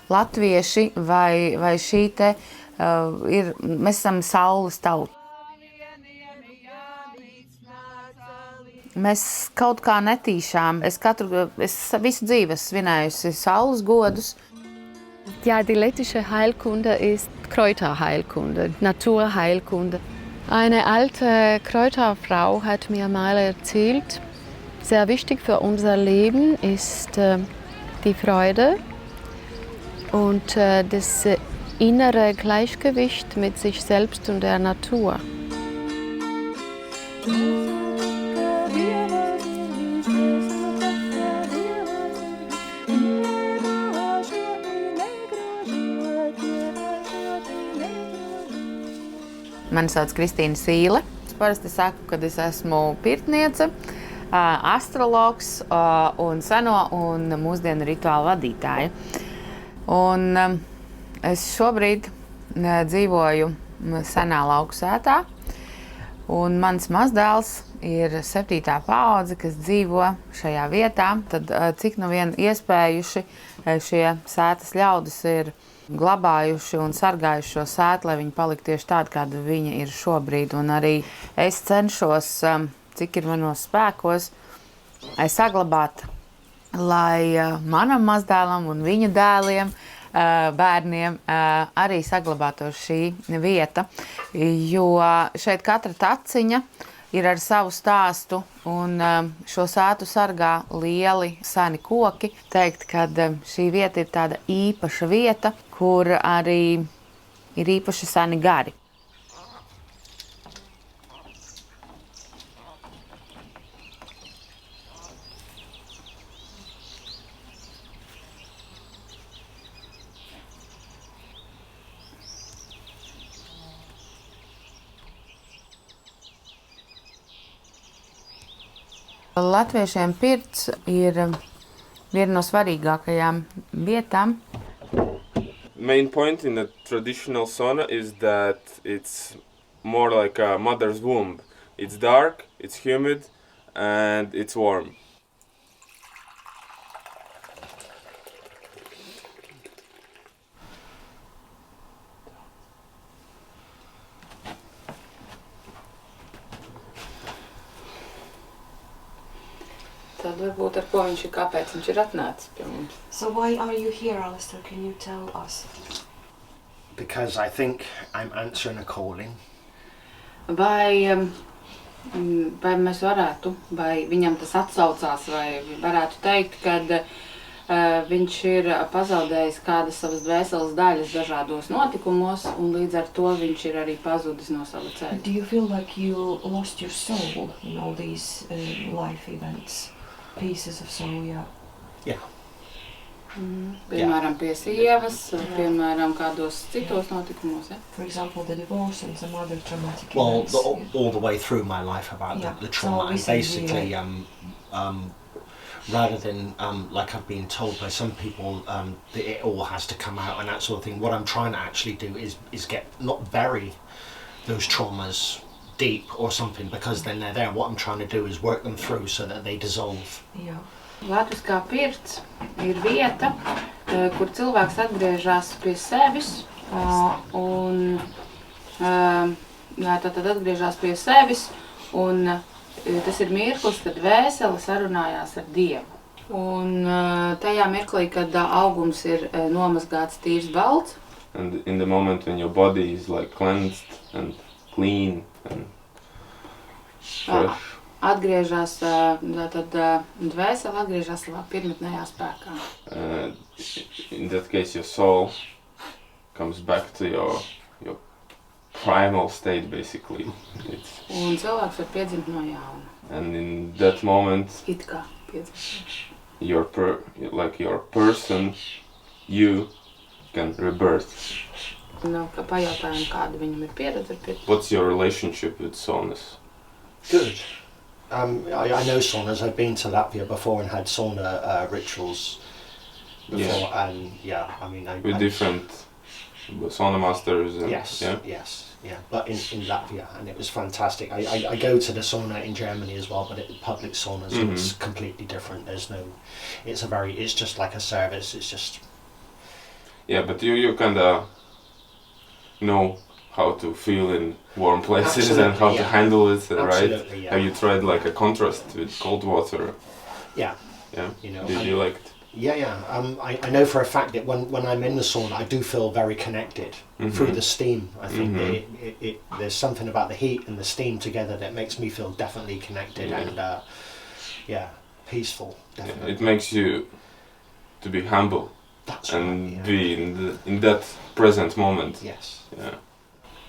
latvieši vai šī te mēs esam saules tauta. Mēs kaut kā netīšām, es visu dzīvi svinējusi saules godus. Ja, die lettische Heilkunde ist Kräuterheilkunde, Naturheilkunde. Eine alte Kräuterfrau hat mir mal erzählt, sehr wichtig für unser Leben ist die Freude und das innere Gleichgewicht mit sich selbst und der Natur. Mani sauc Kristīna Sīle. Es parasti saku, ka es esmu pirtniece, astrologs un seno un mūsdienu rituālu vadītāja. Un es šobrīd dzīvoju senā lauku sētā, un mans mazdēls ir 7. paudze, kas dzīvo šajā vietā. Tad cik nu vien iespējuši šie sētas ļaudis ir glabājuši un sargājuši šo sētu, lai viņi paliktu tieši tādi, kāda viņa ir šobrīd. Un arī es cenšos, cik ir manos spēkos, saglabāt, lai manam mazdēlam un viņa dēliem, bērniem arī saglabātos šī vieta, jo šeit katra taciņa ir ar savu stāstu, un šo sētu sargā lieli seni koki. Teikt, ka šī vieta ir tāda īpaša vieta, kur arī ir īpaši seni gari. Latviešiem pirts ir viena no svarīgākajām vietām. Main point in the traditional sauna is that it's more like a mother's womb. It's dark, it's humid, and it's warm. Tad varbūt ar ko kāpēc viņš ir atnācis pie mums. So why are you here, Alistair? Can you tell us? Because I think I'm answering a calling. Vai mēs varētu, vai viņam tas atsaucās, vai varētu teikt, ka viņš ir pazaudējis kādas savas dvēseles daļas dažādos notikumos, un līdz ar to viņš ir arī pazudis no sava ceļa. Do you feel like you lost your soul in all these life events? Pieces of soul, yeah. Yeah. Piemēram, pie sievas, piemēram, kādos citos notikumos, ja? For example, the divorce and some other traumatic Well, events. all the way through my life about Yeah. the trauma, So and recently, basically, rather than like I've been told by some people that it all has to come out and that sort of thing. What I'm trying to actually do is get not bury those traumas deep or something, because then they're there. What I'm trying to do is work them through so that they dissolve. Yeah. Latviskā pirts ir vieta, kur cilvēks atgriežas pie sevis un tātad atgriežas pie sevis, un tas ir mirklis, kad dvēsele sarunājās ar Dievu. Un tajā mirklī, kad augums ir nomazgāts tīrs balts. And in the moment when your body is like cleansed and clean and fresh. Atgriežas, tad dvēsele atgriežas savā pirmotnējā spēkā. In that case, your soul comes back to your primal state, basically. Un cilvēks var piedzimt no jauna. And in that moment, It kā piedzimt. your person, you can rebirth. Un pajautājam, kāda viņam ir pieredze ar pirti. What's your relationship with saunas? Good. I know saunas. I've been to Latvia before and had sauna rituals before, Yeah. and yeah, I mean, With different sauna masters? And, Yes, Yeah? yeah. But in Latvia, and it was fantastic. I go to the sauna in Germany as well, but public saunas, it's completely different. It's just like a service. It's just. Yeah, but you kind of know how to feel in warm places and how to handle it, right? Absolutely, yeah. Have you tried like a contrast with cold water? Yeah. Yeah. You know, Did you like it? Yeah. I know for a fact that when I'm in the sauna, I do feel very connected through the steam. I think that there's something about the heat and the steam together that makes me feel definitely connected and peaceful. Definitely. It makes you to be humble. That's and right, be in that present moment. Yes. Yeah.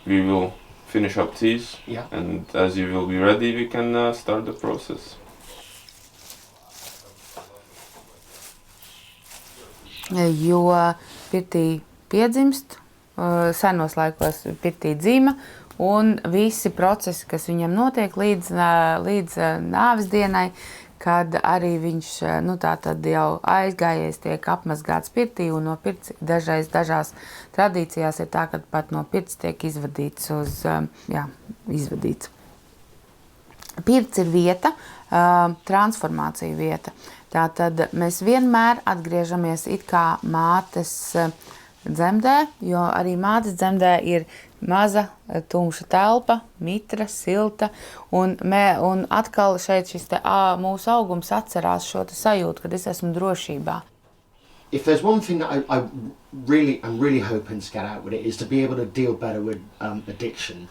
We will finish up these, and as you will be ready, we can start the process. Jo pirtī piedzimst, senos laikos pirtī dzima, un visi procesi, kas viņam notiek līdz nāves dienai, kad arī viņš tātad jau aizgājies, tiek apmazgāts pirtī, un no pirts dažās tradīcijās ir tā, ka pat no pirts tiek izvadīts izvadīts. Pirts ir vieta, transformācija vieta. Tātad mēs vienmēr atgriežamies it kā mātes dzemdē, jo arī mātes dzemdē ir maza, tumša telpa, mitra, silta, un atkal šeit šis mūsu augums atcerās šo sajūtu, kad es esmu drošībā. If there's one thing that I'm really hoping to get out with it is to be able to deal better with addiction.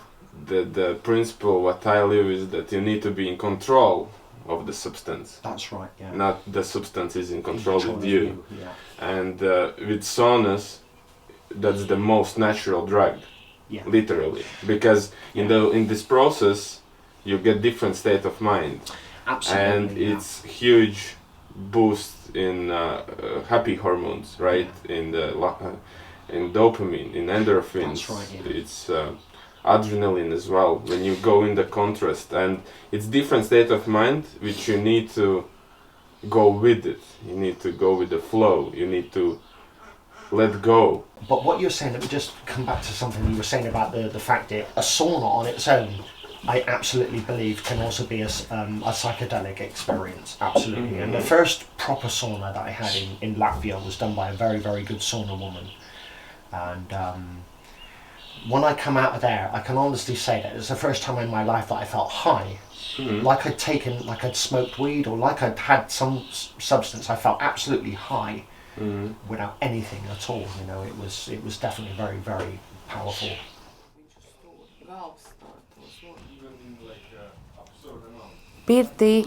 The principle what I live is that you need to be in control of the substance. That's right, yeah. Not the substance is in control with you. Yeah. And with saunas, that's the most natural drug. Yeah. Literally, because in this process you get different state of mind. Absolutely, and it's huge boost in happy hormones, right? In dopamine, in endorphins. That's right, yeah. It's adrenaline as well when you go in the contrast, and it's different state of mind which you need to go with it. You need to go with the flow. You need to let go. But what you're saying, let me just come back to something you were saying about the fact that a sauna on its own, I absolutely believe can also be a psychedelic experience, absolutely. And the first proper sauna that I had in Latvia was done by a very, very good sauna woman. And when I come out of there, I can honestly say that it's the first time in my life that I felt high. Like I'd smoked weed or like I'd had some substance. I felt absolutely high. Without anything at all, you know, it was definitely very, very powerful. Pirtī,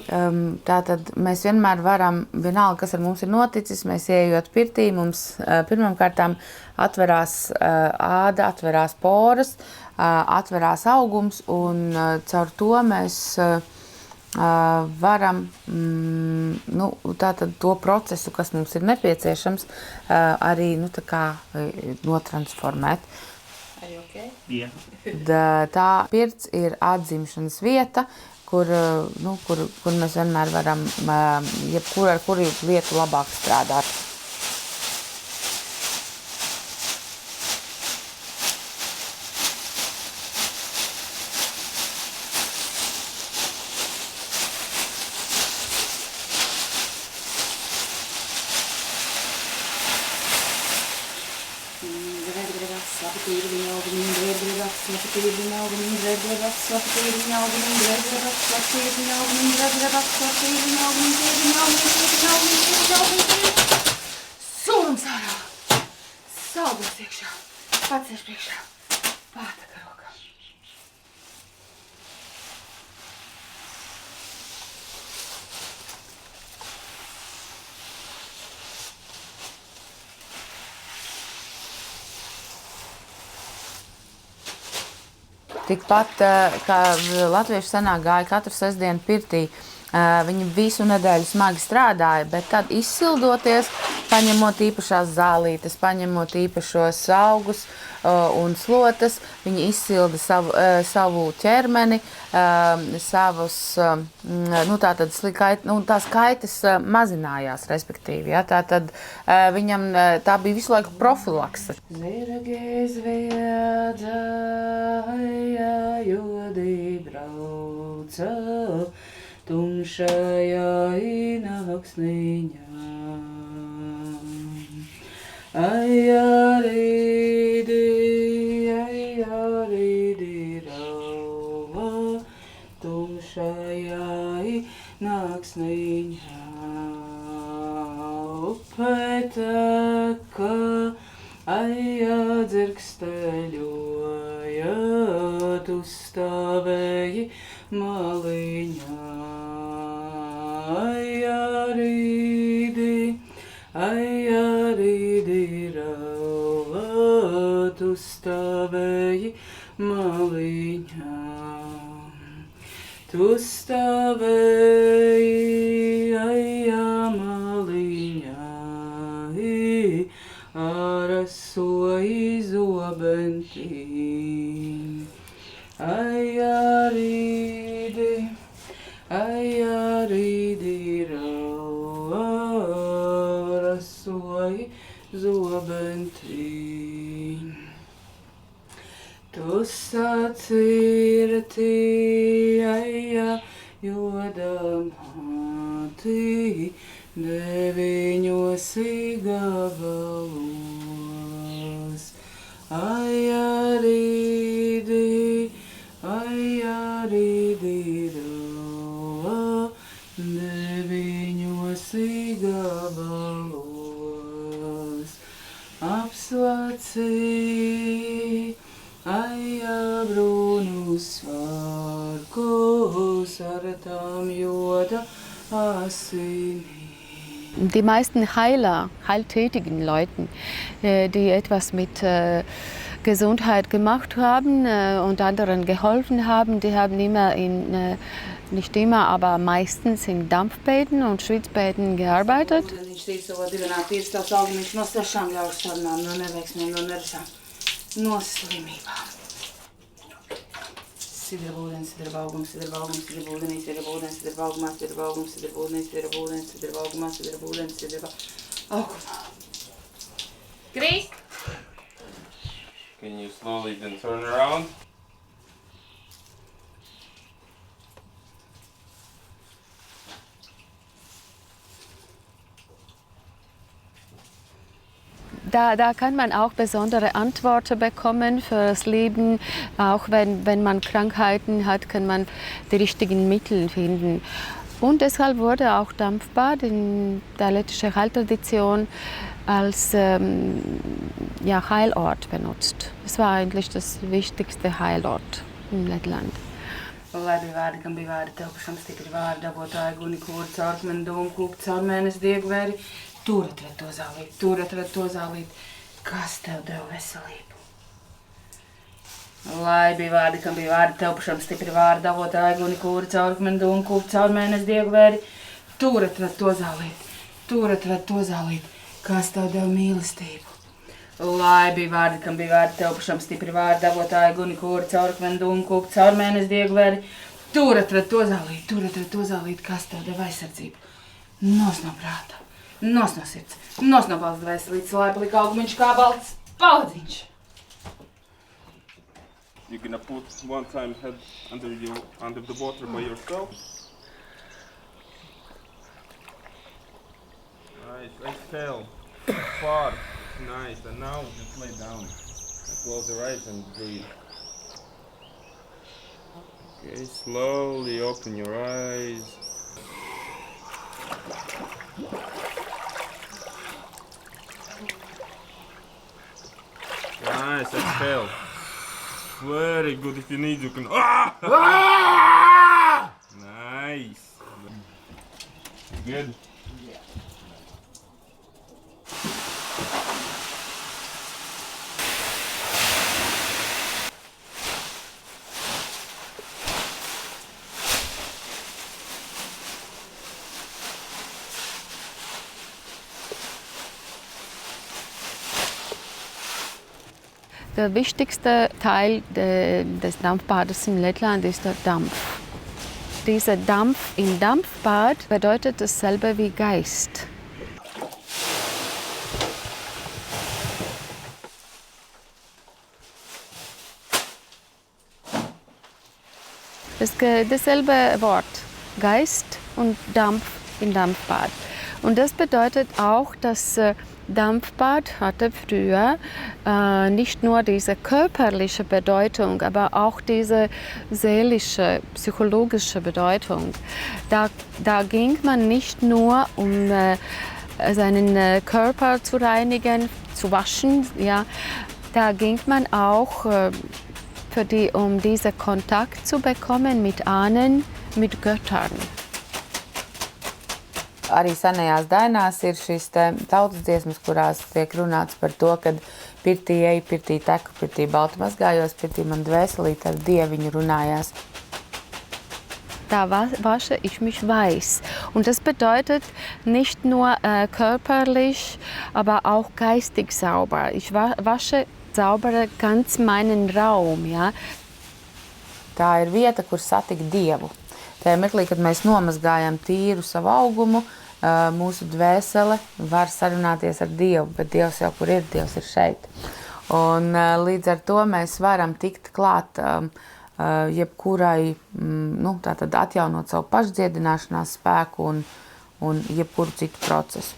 tātad mēs vienmēr varam, vienalga, kas ar mums ir noticis, mēs ejot pirtī, mums pirmām kārtām atverās āda, atverās poras, atverās augums, un caur to mēs varam tātad to procesu, kas mums ir nepieciešams, arī notransformēt. Are you okay? Yeah. Tā pirts ir atzimšanas vieta, kur mēs vienmēr varam ar kuru lietu labāk strādāt. Sūrums ārā, saldos iekšā, pacēš priekšā, pārtaka rokā. Tikpat, kā latvieši senāk gāja katru sestdienu pirtī, viņi visu nedēļu smagi strādāja, bet tad izsildoties, paņemot īpašās zālītes, paņemot īpašos augus un slotas, viņi izsilda savu ķermeni, tās kaitas mazinājās, respektīvi. Ja? Tātad viņam tā bija visu laiku profilakse. Zirgi zviedāja, jodi brauca, tumšajā inaksniņā. Ai, Aja dzirksteļoja, tu stāvēji maliņā. Aja rīdi rauva, tu stāvēji maliņā. Tu stāvēji, aja maliņā, arasoji zobentī. Aja rīdi rauva, arasoji zobentī. Tu sacirti, aja jodamāti, deviņos gabalos. Aja rīdi rauva, deviņos gabalos. Apslacī, aja brūnus svārkus ar tām joda asinīm. Die meisten heiltätigen Leute, die etwas mit Gesundheit gemacht haben und anderen geholfen haben, die haben immer nicht immer, aber meistens in Dampfbäden und Schwitzbäden gearbeitet. Viņš tīk savā divenā tīrs tās augumiņš no sešām ļaužu sarunām, no neveiksmēm, no nerasām, no slimībām. Sidraba ūdens, sidraba augums, sidraba augums, sidraba ūdenī, sidraba ūdens, sidraba augumā, sidraba augums, sidraba ūdenī, sidraba ūdens, sidraba augumā, sidraba ūdens, sidraba augumā. Krist! Can you slowly then turn around? Da kann man auch besondere Antworten bekommen für das Leben. Auch wenn man Krankheiten hat, kann man die richtigen Mittel finden. Und deshalb wurde auch Dampfbad in der lettischen Heiltradition als Heilort benutzt. Das war eigentlich das wichtigste Heilort in Lettland. Lai bija vārdi, kam bija vārdi, tev pašam stipri vārdi, dabotāji, guni, kūri, caurkmeni, dūmu, kūku, caurmēnes, diegvēri. Tur atred to zālīt, kas tev deva veselību. Lai bija vārdi, kam bija vārdi, tev pašam stipri vārdi, dabotāji, guni, kūri, caurkmeni, dūmu, kūku, caurmēnes, diegvēri. Tur atred to zālīt, kas tev deva mīlestību. Lai bija vārdi, kam bija vārdi, tev pašam stipri vārdi, dabotāji, guni, kūri, caurkmeni, dūmu, kūku, caurmēnes, diegvēri. Tur atred to zālīt, kas tev deva aizsardzību. Nos no prāta, nos no sirds, nos no balss dvēselītes, lai palika augumiņš kā balts paladziņš. You're gonna put one time head under the water by yourself. Nice, exhale, far, nice, and now just lay down. Close your eyes and breathe. Okay, slowly open your eyes. Nice, exhale. Very good. If you need, you can. Nice. Good. Der wichtigste Teil des Dampfbades in Lettland ist der Dampf. Dieser Dampf im Dampfbad bedeutet dasselbe wie Geist. Dasselbe Wort, Geist und Dampf im Dampfbad. Und das bedeutet auch, dass Dampfbad hatte früher nicht nur diese körperliche Bedeutung, aber auch diese seelische, psychologische Bedeutung. Da ging man nicht nur, um seinen Körper zu reinigen, zu waschen. Ja. Da ging man auch, um diesen Kontakt zu bekommen mit Ahnen, mit Göttern. Arī senajās dainās ir šīs tautas dziesmas, kurās tiek runāts par to, ka pirtī eju, pirtī teku, pirtī balti mazgājos, pirtī man dvēselīte ar Dieviņu runājās. Da wasche ich mich weiß. Und das bedeutet nicht nur körperlich, aber auch geistig sauber. Ich wasche sauber ganz meinen Raum. Ja? Tā ir vieta, kur satikt Dievu. Tajā mirklī, kad mēs nomazgājam tīru savu augumu, mūsu dvēsele var sarunāties ar Dievu, bet Dievs jau kur ir, Dievs ir šeit. Un līdz ar to mēs varam tikt klāt jebkurai, tātad atjaunot savu pašdziedināšanās spēku un jebkuru citu procesu.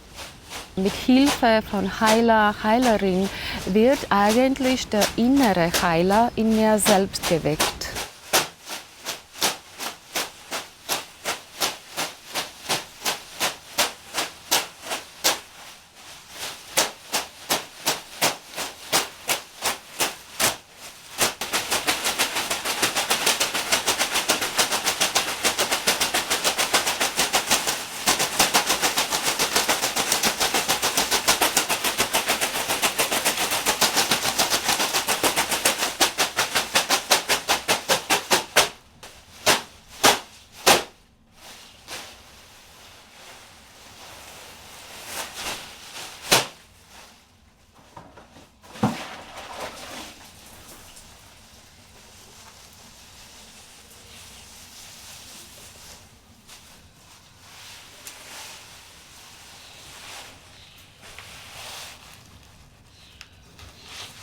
Mit Hilfe von Heilerin wird eigentlich der innere Heiler in mir selbst geweckt.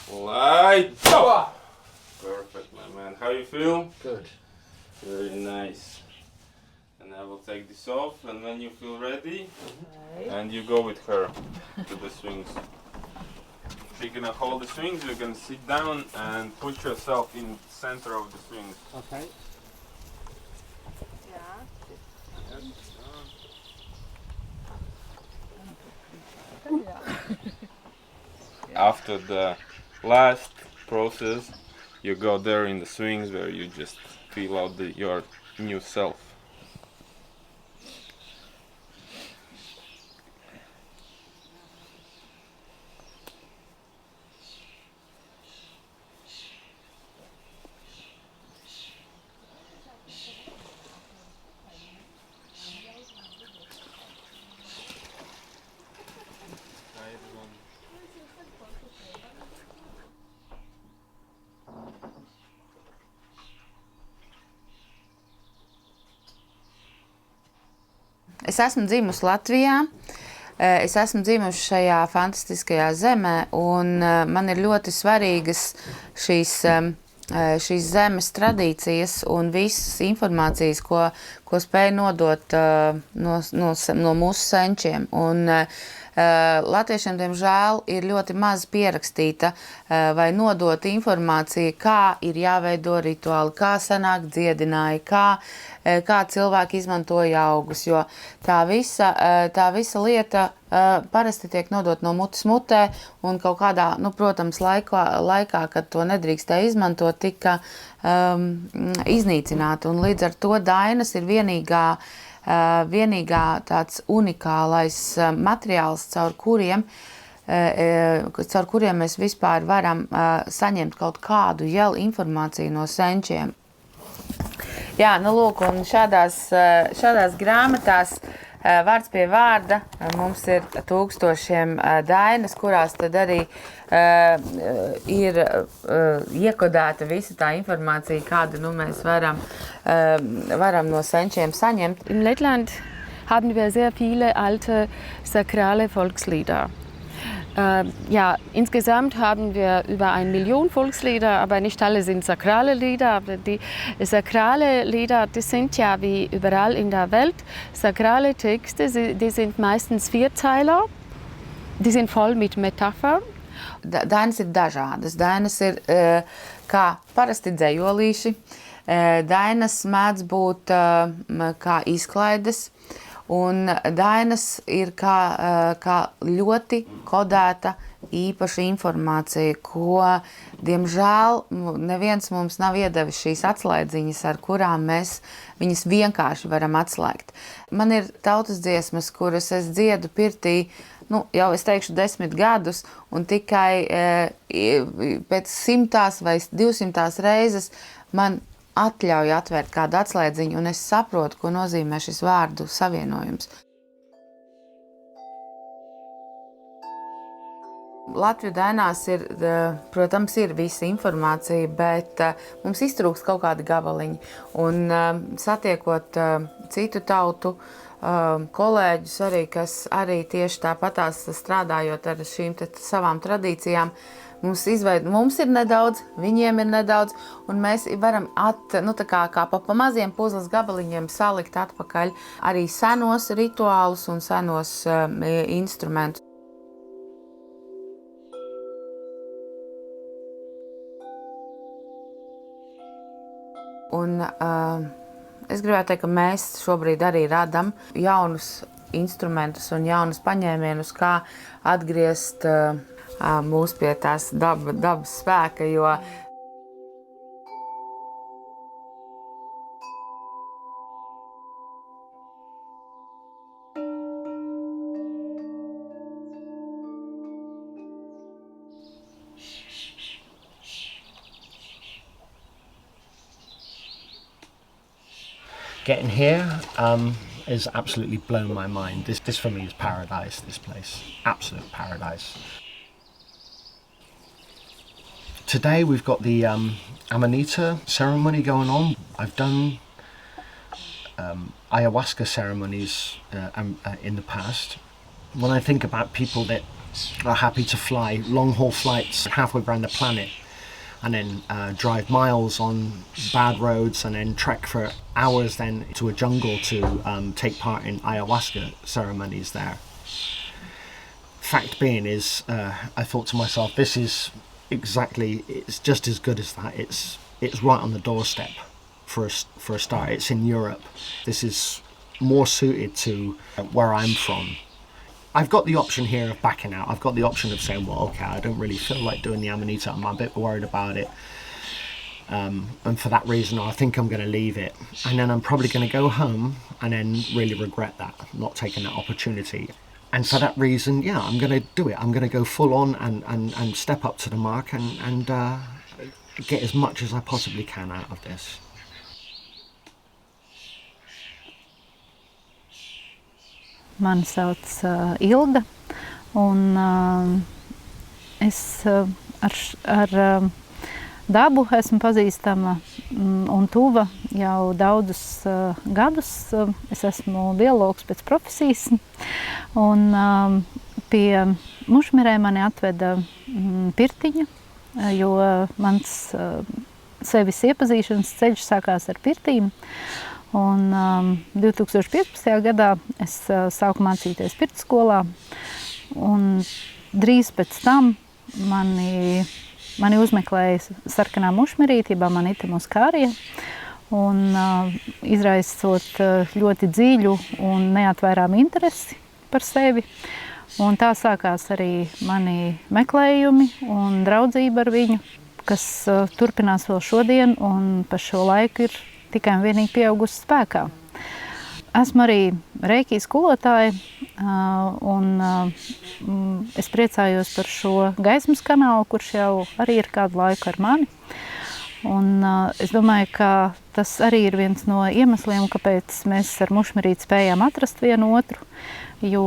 Light up! Perfect, my man. How you feel? Good. Very nice. And I will take this off, and when you feel ready, and you go with her to the swings. She's gonna hold the swings, you're gonna sit down and put yourself in the center of the swings. Okay. After the last process, you go there in the swings where you just feel out your new self. Es esmu dzimusi Latvijā, es esmu dzimusi šajā fantastiskajā zemē, un man ir ļoti svarīgas šīs zemes tradīcijas un visas informācijas, ko spēj nodot no mūsu senčiem. Un latviešiem, diemžēl, ir ļoti maz pierakstīta vai nodota informācija, kā ir jāveido rituāli, kā sanāk dziedināji, kā cilvēki izmantoja augus, jo tā visa lieta parasti tiek nodot no mutes mutē, un kaut kādā, protams, laikā, kad to nedrīkstēja izmantot, tika iznīcināta. Un līdz ar to dainas ir vienīgā tāds unikālais materiāls, caur kuriem mēs vispār varam saņemt kaut kādu jau informāciju no senčiem. Jā, lūk, un šādās grāmatās vārds pie vārda mums ir tūkstošiem dainas, kurās tad arī ir iekodēta visa tā informācija, kādu mēs varam no senčiem saņemt. In Lettland haben wir sehr viele alte sakrale Volkslieder. Insgesamt haben wir über 1 Million Volkslieder, aber nicht alle sind sakrale Lieder. Aber die sakrale Lieder, die sind ja wie überall in der Welt sakrale Texte, die sind meistens Vierzeiler, die sind voll mit Metaphern. Dainas ir dažādas. Dainas ir kā parasti dzejolīši. Dainas mēdz būt kā izklaides. Un dainas ir kā ļoti kodēta īpaša informācija, ko, diemžēl, neviens mums nav iedevis šīs atslēdziņas, ar kurām mēs viņas vienkārši varam atslēgt. Man ir tautas dziesmas, kuras es dziedu pirtī, jau es teikšu 10 gadus, un tikai pēc 100 vai 200 reizes man atļauj atvērt kādu atslēdziņu, un es saprotu, ko nozīmē šis vārdu savienojums. Latviju dainās ir, protams, ir visa informācija, bet mums iztrūkst kaut kādi gabaliņi. Un satiekot citu tautu kolēģus arī, kas arī tieši tāpatās strādājot ar šīm savām tradīcijām, mums ir nedaudz, viņiem ir nedaudz, un mēs varam kā pa maziem puzles gabaliņiem salikt atpakaļ arī senos rituālus un senos instrumentus. Un es gribētu teikt, ka mēs šobrīd arī radam jaunus instrumentus un jaunus paņēmienus, kā atgriezt mūs pie tās dabas spēka, jo Getting here has absolutely blown my mind. This for me is paradise, this place. Absolute paradise. Today we've got the Amanita ceremony going on. I've done ayahuasca ceremonies in the past. When I think about people that are happy to fly long-haul flights halfway around the planet and then drive miles on bad roads and then trek for hours then to a jungle to take part in ayahuasca ceremonies there. Fact being is, I thought to myself, this is exactly, it's just as good as that. It's right on the doorstep for a start. It's in Europe. This is more suited to where I'm from. I've got the option here of backing out. I've got the option of saying, well, okay, I don't really feel like doing the Amanita. I'm a bit worried about it. And for that reason, I think I'm going to leave it. And then I'm probably going to go home and then really regret that, not taking that opportunity. And for that reason, yeah, I'm going to do it. I'm going to go full on and step up to the mark and get as much as I possibly can out of this. Mani sauc Ilga, un es ar dabu esmu pazīstama un tuva jau daudzus gadus. Es esmu biologs pēc profesijas, un pie Mušmirē mani atveda pirtiņa, jo mans sevis iepazīšanas ceļš sākās ar pirtīm. Un 2015. gadā es sāku mācīties pirts skolā, un drīz pēc tam mani uzmeklēja sarkanā mušmirīte, jeb Amanita muscaria, un izraisot ļoti dziļu un neatvairāmu interesi par sevi. Un tā sākās arī mani meklējumi un draudzība ar viņu, kas turpinās vēl šodien, un pa šo laiku ir tikai un vienīgi pieaugusi spēkā. Esmu arī reiki skolotāja, un es priecājos par šo gaismas kanālu, kurš jau arī ir kādu laiku ar mani. Un es domāju, ka tas arī ir viens no iemesliem, kāpēc mēs ar mušmirīti spējām atrast vienu otru, jo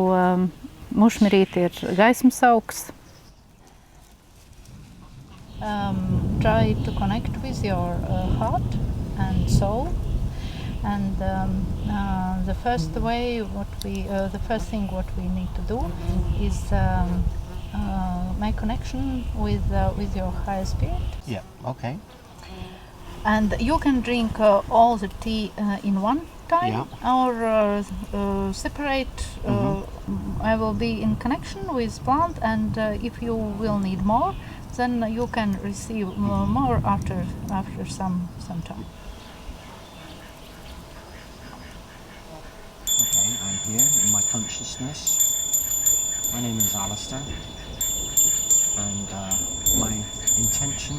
mušmirīti ir gaismas augs. Try to connect with your heart and soul, and the first thing what we need to do is make connection with your higher spirit. Yeah, okay. And you can drink all the tea in one time, or separate. I will be in connection with plant, and if you will need more, then you can receive more after some time. Okay, I'm here in my consciousness. My name is Alistair. and my intention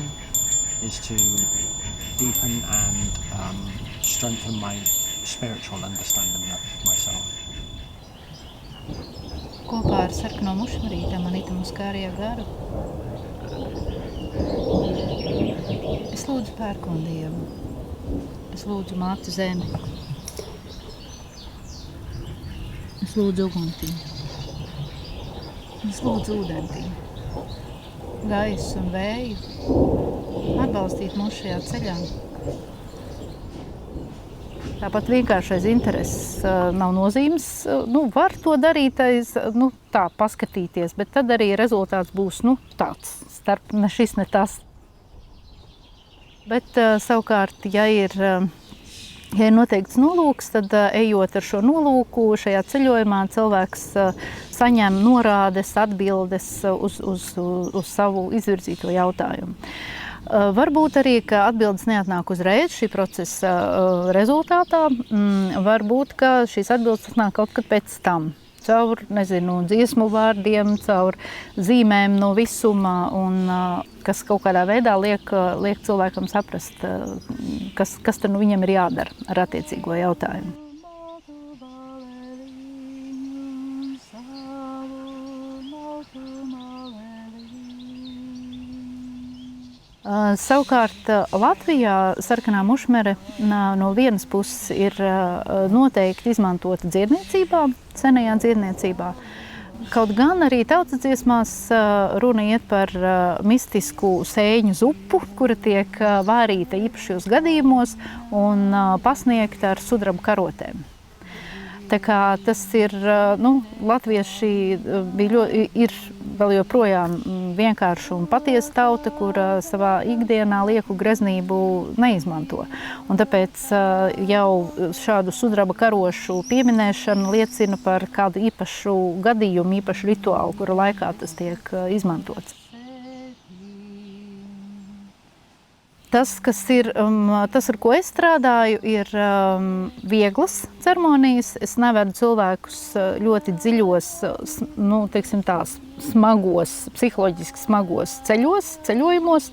is to deepen and strengthen my spiritual understanding of myself. Kopā ar sarkano mušmarīti Amanita muscaria garu es lūdzu pērkondievu, es lūdzu mātu zemi, es lūdzu uguntiņu, es lūdzu ūdentiņu, gaisu un vēju atbalstīt mūs šajā ceļā. Tāpat vienkāršais intereses nav nozīmes, var to darīt, tā paskatīties, bet tad arī rezultāts būs, tāds, starp ne šis, ne tas. Bet savukārt, ja ir noteikts nolūks, tad ejot ar šo nolūku, šajā ceļojumā cilvēks saņem norādes, atbildes uz savu izvirzīto jautājumu. Varbūt arī, ka atbildes neatnāk uzreiz šī procesa rezultātā, varbūt, ka šīs atbildes nāk kaut kad pēc tam, caur, dziesmu vārdiem, caur zīmēm no visuma, un kas kaut kādā veidā liek cilvēkam saprast, kas tad viņam ir jādara ar attiecīgo jautājumu. Savukārt Latvijā sarkanā mušmere no vienas puses ir noteikti izmantota dziedniecībā, senajā dziedniecībā. Kaut gan arī tautsdziesmās runa iet par mistisku sēņu zupu, kura tiek vārīta īpašos gadījumos un pasniegta ar sudraba karotēm. Tā kā tas ir, latvieši ir vēl joprojām vienkārši un patiesa tauta, kur savā ikdienā lieku greznību neizmanto. Un tāpēc jau šādu sudraba karošu pieminēšana liecina par kādu īpašu gadījumu, īpašu rituālu, kura laikā tas tiek izmantots. Tas, ar ko es strādāju, ir vieglas ceremonijas. Es nevedu cilvēkus ļoti dziļos, smagos, psiholoģiski smagos ceļojumos.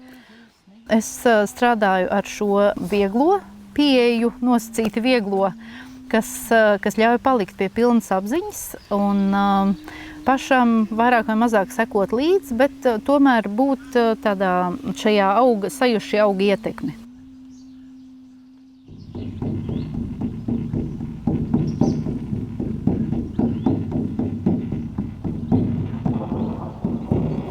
Es strādāju ar šo vieglo pieeju, nosacīti vieglo, kas ļauj palikt pie pilnas apziņas un pašam vairāk vai mazāk sekot līdzi, bet tomēr būt tādā šajā sajuši auga ietekmi.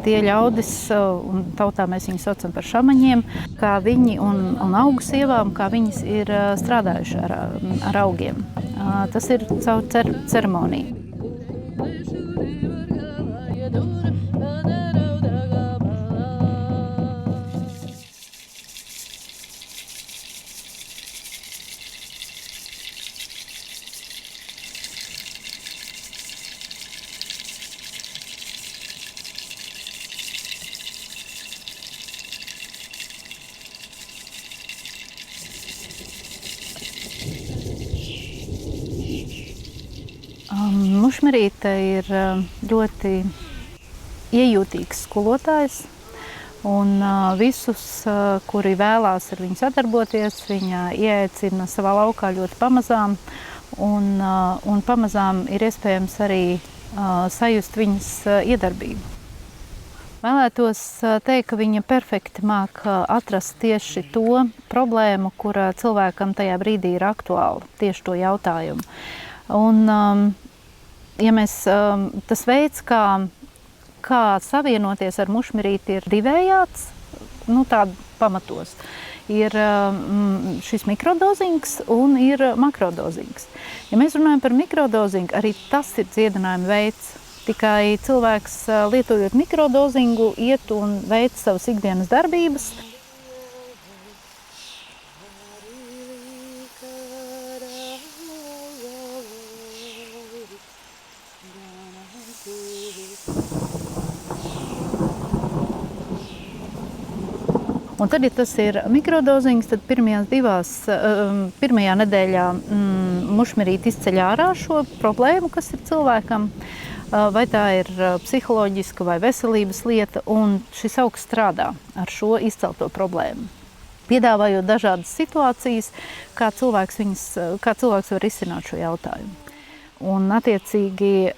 Tie ļaudis, un tautā mēs viņus saucam par šamaņiem, kā viņi un augu sievām, kā viņas ir strādājuši ar augiem. Tas ir caur ceremoniju. Mušmarīte ir ļoti iejūtīgs skolotājs, un visus, kuri vēlās ar viņu sadarboties, viņa ieaicina savā laukā ļoti pamazām, un pamazām ir iespējams arī sajust viņas iedarbību. Vēlētos teikt, ka viņa perfekti māk atrast tieši to problēmu, kura cilvēkam tajā brīdī ir aktuāla, tieši to jautājumu. Un, ja tas veids, kā savienoties ar mušmarīti, ir divējāds, tāda pamatos. Ir šis mikrodozings un ir makrodozings. Ja mēs runājam par mikrodozinku, arī tas ir dziedinājuma veids. Tikai cilvēks, lietojot mikrodozingu, iet un veic savas ikdienas darbības. Un tad, ja tas ir mikrodozings, tad pirmajā nedēļā mušmarīte izceļ ārā šo problēmu, kas ir cilvēkam. vai tā ir psiholoģiska vai veselības lieta, un šis augs strādā ar šo izcelto problēmu. Piedāvājot dažādas situācijas, kā cilvēks var risināt šo jautājumu. Un, attiecīgi,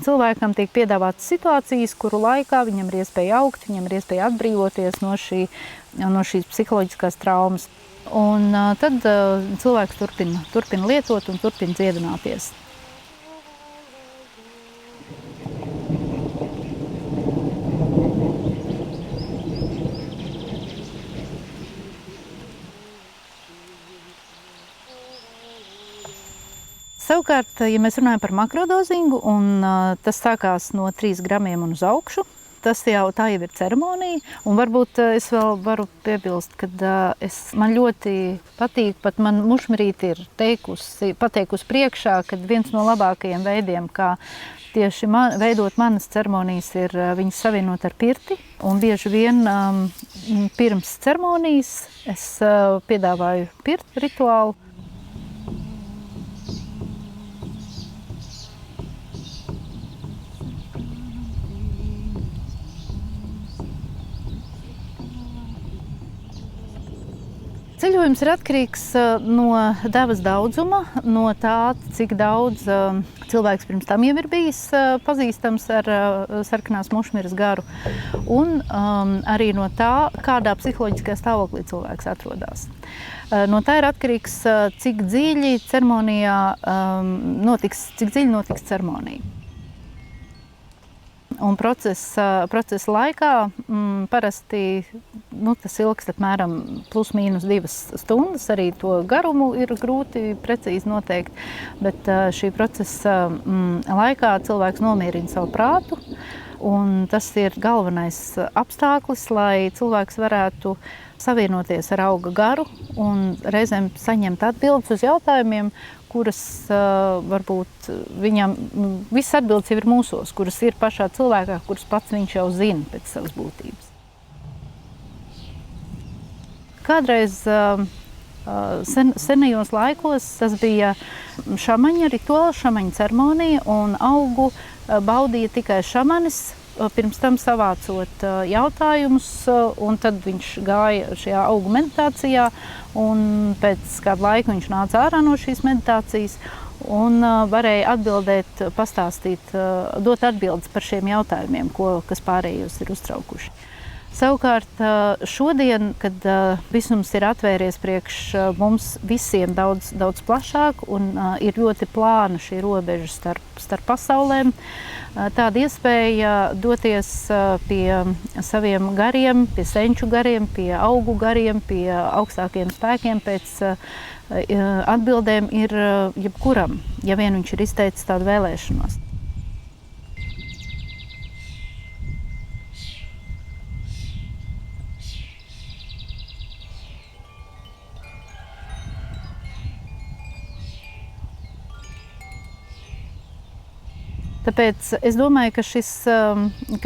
cilvēkam tiek piedāvātas situācijas, kuru laikā viņam ir iespēja augt, viņam ir iespēja atbrīvoties no šīs psiholoģiskās traumas. Un tad cilvēks turpina lietot un turpina dziedināties. Savukārt, ja mēs runājam par makrodozingu, un tas sākās no 3 gramiem un uz augšu, tā jau ir ceremonija. Un varbūt es vēl varu piebilst, ka man ļoti patīk, pat man mušmirīte ir pateikusi priekšā, ka viens no labākajiem veidiem, kā tieši veidot manas ceremonijas, ir viņas savienot ar pirti. Un bieži vien pirms ceremonijas es piedāvāju pirti rituālu. Ceļojums ir atkarīgs no devas daudzuma, no tā, cik daudz cilvēks pirms tam jau ir bijis pazīstams ar sarkanās mušmiras garu, un arī no tā, kādā psiholoģiskajā stāvoklī cilvēks atrodas. No tā ir atkarīgs, cik dziļi notiks ceremonija. Un procesa laikā parasti tas ilgst apmēram plus mīnus 2 stundas. Arī to garumu ir grūti precīzi noteikt, bet šī procesa laikā cilvēks nomierina savu prātu. Un tas ir galvenais apstākļus, lai cilvēks varētu savienoties ar auga garu un reizēm saņemt atbildes uz jautājumiem, kuras varbūt viņam, visas atbildes jau ir mūsos, kuras ir pašā cilvēkā, kuras pats viņš jau zina pēc savas būtības. Kādreiz senajos laikos tas bija šamaņa rituāls, šamaņa ceremonija, un augu baudīja tikai šamanis, pirms tam savācot jautājumus, un tad viņš gāja šajā augu meditācijā, un pēc kāda laika viņš nāca ārā no šīs meditācijas un varēja atbildēt, pastāstīt, dot atbildes par šiem jautājumiem, kas pārējos ir uztraukuši. Savukārt šodien, kad visums ir atvērties priekš mums visiem daudz plašāk un ir ļoti plāna šī robeža starp pasaulēm, tāda iespēja doties pie saviem gariem, pie senču gariem, pie augu gariem, pie augstākiem spēkiem pēc atbildēm ir jebkuram, ja vien viņš ir izteicis tādu vēlēšanos. Tāpēc es domāju, ka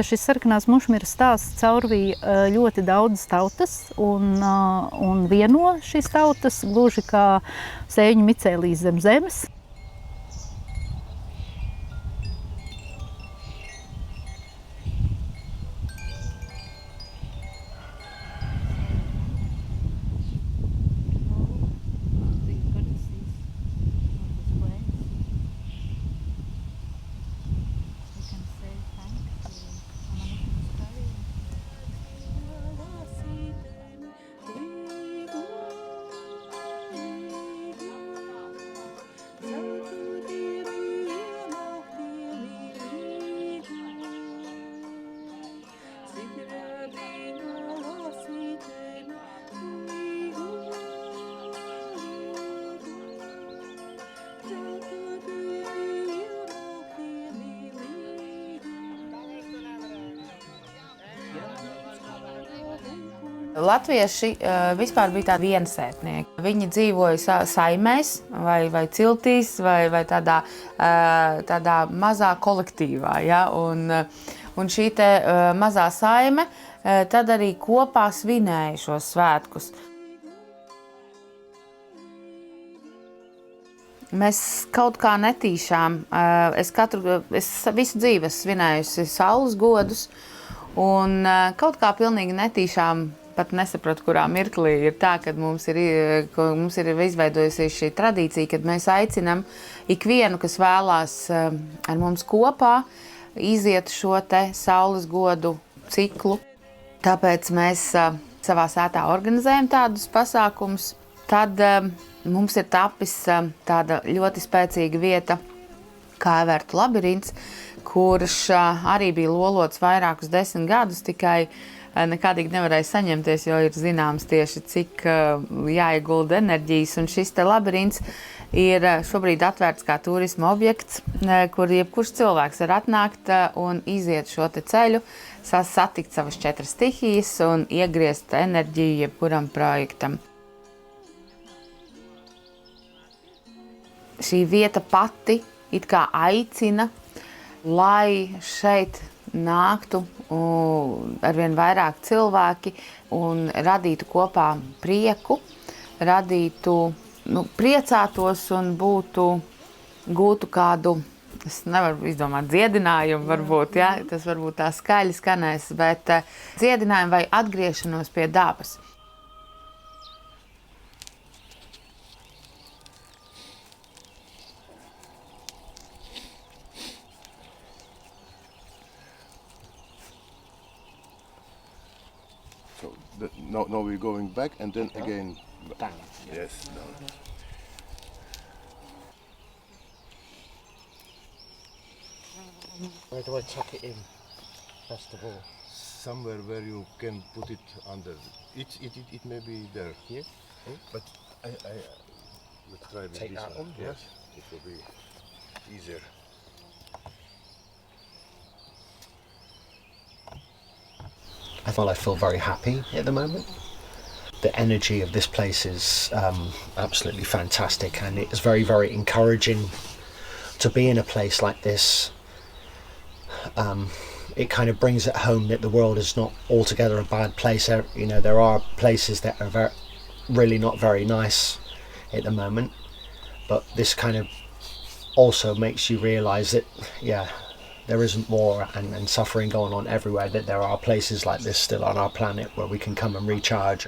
šis sarkanās mušmiras stāsts caurvīja ļoti daudzas tautas un vieno šīs tautas, gluži kā sēņu micēlīs zem zemes. Latvieši vispār bija tādi viensētnieki. Viņi dzīvoja saimēs vai ciltīs vai tādā mazā kolektīvā. Ja? Un šī te mazā saime tad arī kopā svinēja šos svētkus. mēs kaut kā netīšām, es visu dzīvi esmu svinējusi saules godus, un kaut kā pilnīgi netīšām, pat nesapratu, kurā mirklī ir tā, kad mums ir izveidojusies šī tradīcija, kad mēs aicinam ikvienu, kas vēlās ar mums kopā, iziet šo te saules godu ciklu. Tāpēc mēs savā sētā organizējam tādus pasākumus. Tad mums ir tapis tāda ļoti spēcīga vieta kā Evertu labirints, kurš arī bija lolots vairākus 10 gadus, tikai nekādīgi nevarēja saņemties, jo ir zināms tieši, cik jāiegulda enerģijas. Un šis te labirints ir šobrīd atvērts kā turisma objekts, kur jebkurš cilvēks var atnākt un iziet šo te ceļu, satikt savas 4 stihijas un iegriezt enerģiju jebkuram projektam. Šī vieta pati it kā aicina, lai šeit nāktu arvien vairāk cilvēki un radītu kopā prieku, priecātos un gūtu kādu, es nevaru izdomāt, dziedinājumu varbūt, ja? Tas varbūt tā skaļi skanēs, bet dziedinājumu vai atgriešanos pie dabas. Now we're going back and then again Down. Yes, down. Where do I tuck it in, first of all? Somewhere where you can put it under. It may be there. Here? But let's try with Take this that one. on? Yes, it will be easier. I feel very happy at the moment. The energy of this place is absolutely fantastic, and it is very, very encouraging to be in a place like this. It kind of brings it home that the world is not altogether a bad place. You know, there are places that are really not very nice at the moment, but this kind of also makes you realise that, yeah, there isn't war and suffering going on everywhere, that there are places like this still on our planet where we can come and recharge.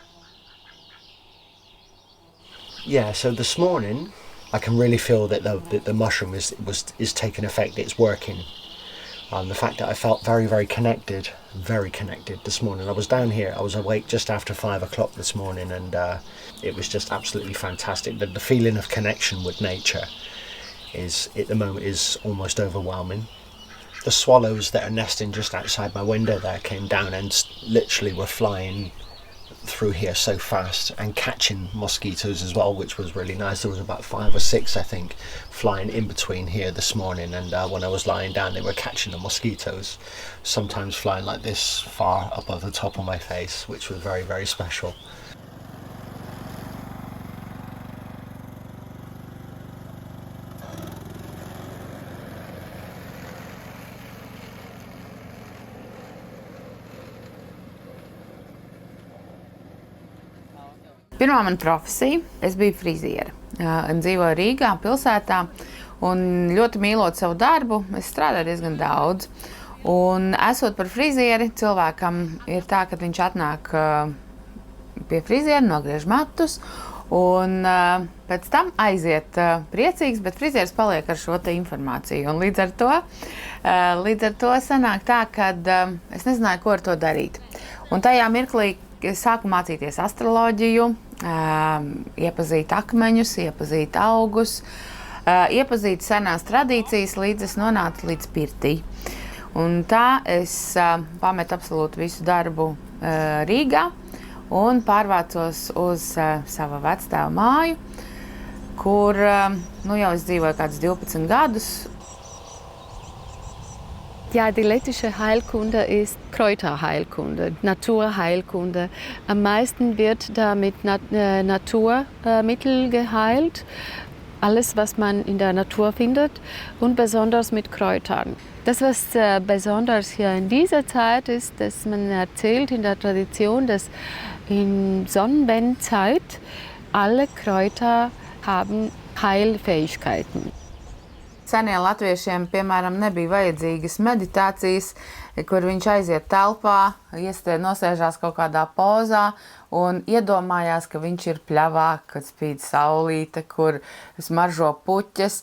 Yeah, so this morning I can really feel that the mushroom is taking effect, it's working. The fact that I felt very, very connected this morning. I was down here, I was awake just after 5 o'clock this morning, and it was just absolutely fantastic. The feeling of connection with nature is, at the moment, is almost overwhelming. The swallows that are nesting just outside my window there came down and literally were flying through here so fast and catching mosquitoes as well, which was really nice. There was about 5 or 6, I think, flying in between here this morning, and when I was lying down they were catching the mosquitoes, sometimes flying like this far above the top of my face, which was very, very special. Pirmā mana profesija, es biju friziere. Dzīvoju Rīgā, pilsētā, un ļoti mīlot savu darbu, es strādāju diezgan daudz. Un esot par frizieri, cilvēkam ir tā, ka viņš atnāk pie friziera, nogriež matus, un pēc tam aiziet priecīgs, bet frizieris paliek ar šo te informāciju. Un līdz ar to sanāk tā, ka es nezināju, ko ar to darīt. Un tajā mirklī es sāku mācīties astroloģiju, iepazīt akmeņus, iepazīt augus, iepazīt senās tradīcijas, līdz es nonācu līdz pirtī. Un tā es pametu absolūti visu darbu Rīgā un pārvācos uz savu vectēva māju, kur jau es dzīvoju kādus 12 gadus. Ja, die lettische Heilkunde ist Kräuterheilkunde, Naturheilkunde. Am meisten wird da mit Naturmitteln geheilt. Alles, was man in der Natur findet, und besonders mit Kräutern. Das, was besonders hier in dieser Zeit ist, dass man erzählt in der Tradition, dass in Sonnenwendenzeit alle Kräuter haben Heilfähigkeiten. Senie latviešiem, piemēram, nebija vajadzīgas meditācijas, kur viņš aiziet telpā, nosēžās kaut kādā pozā un iedomājās, ka viņš ir pļavā, kad spīd saulīte, kur smaržo puķes.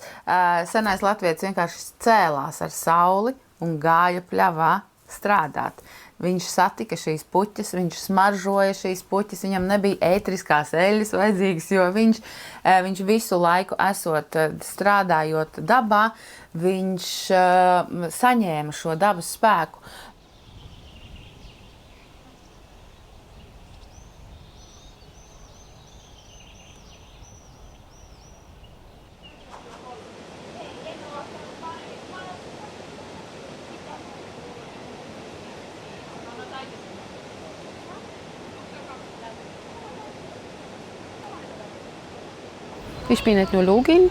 Senais latvietis vienkārši cēlās ar sauli un gāja pļavā strādāt. Viņš satika šīs puķes, viņš smaržoja šīs puķes, viņam nebija ētriskās eļļas vajadzīgas, jo viņš visu laiku esot strādājot dabā, viņš saņēma šo dabas spēku. Ich bin Ethnologin.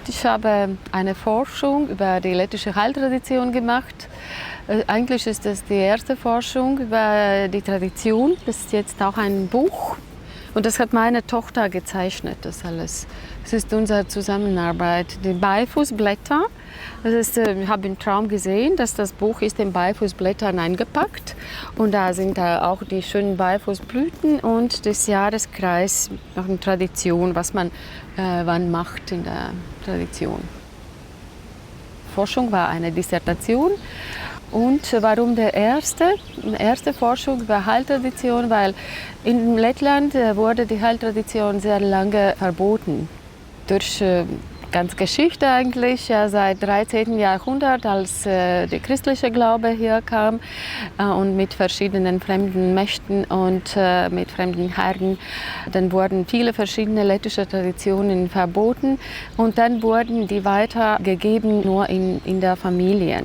Ich habe eine Forschung über die lettische Heiltradition gemacht. Eigentlich ist das die erste Forschung über die Tradition. Das ist jetzt auch ein Buch. Und das hat meine Tochter gezeichnet, das alles. Das ist unsere Zusammenarbeit. Die Beifußblätter, das ist, ich habe im Traum gesehen, dass das Buch ist in Beifußblättern eingepackt. Und da sind da auch die schönen Beifußblüten und das Jahreskreis, noch eine Tradition, was man wann macht in der Tradition. Forschung war eine Dissertation. Und warum die erste Forschung über Heiltradition? Weil in Lettland wurde die Heiltradition sehr lange verboten. Durch ganz Geschichte eigentlich, ja, seit 13. Jahrhundert, als der christliche Glaube hier kam und mit verschiedenen fremden Mächten und mit fremden Herren, dann wurden viele verschiedene lettische Traditionen verboten und dann wurden die weitergegeben nur in der Familie.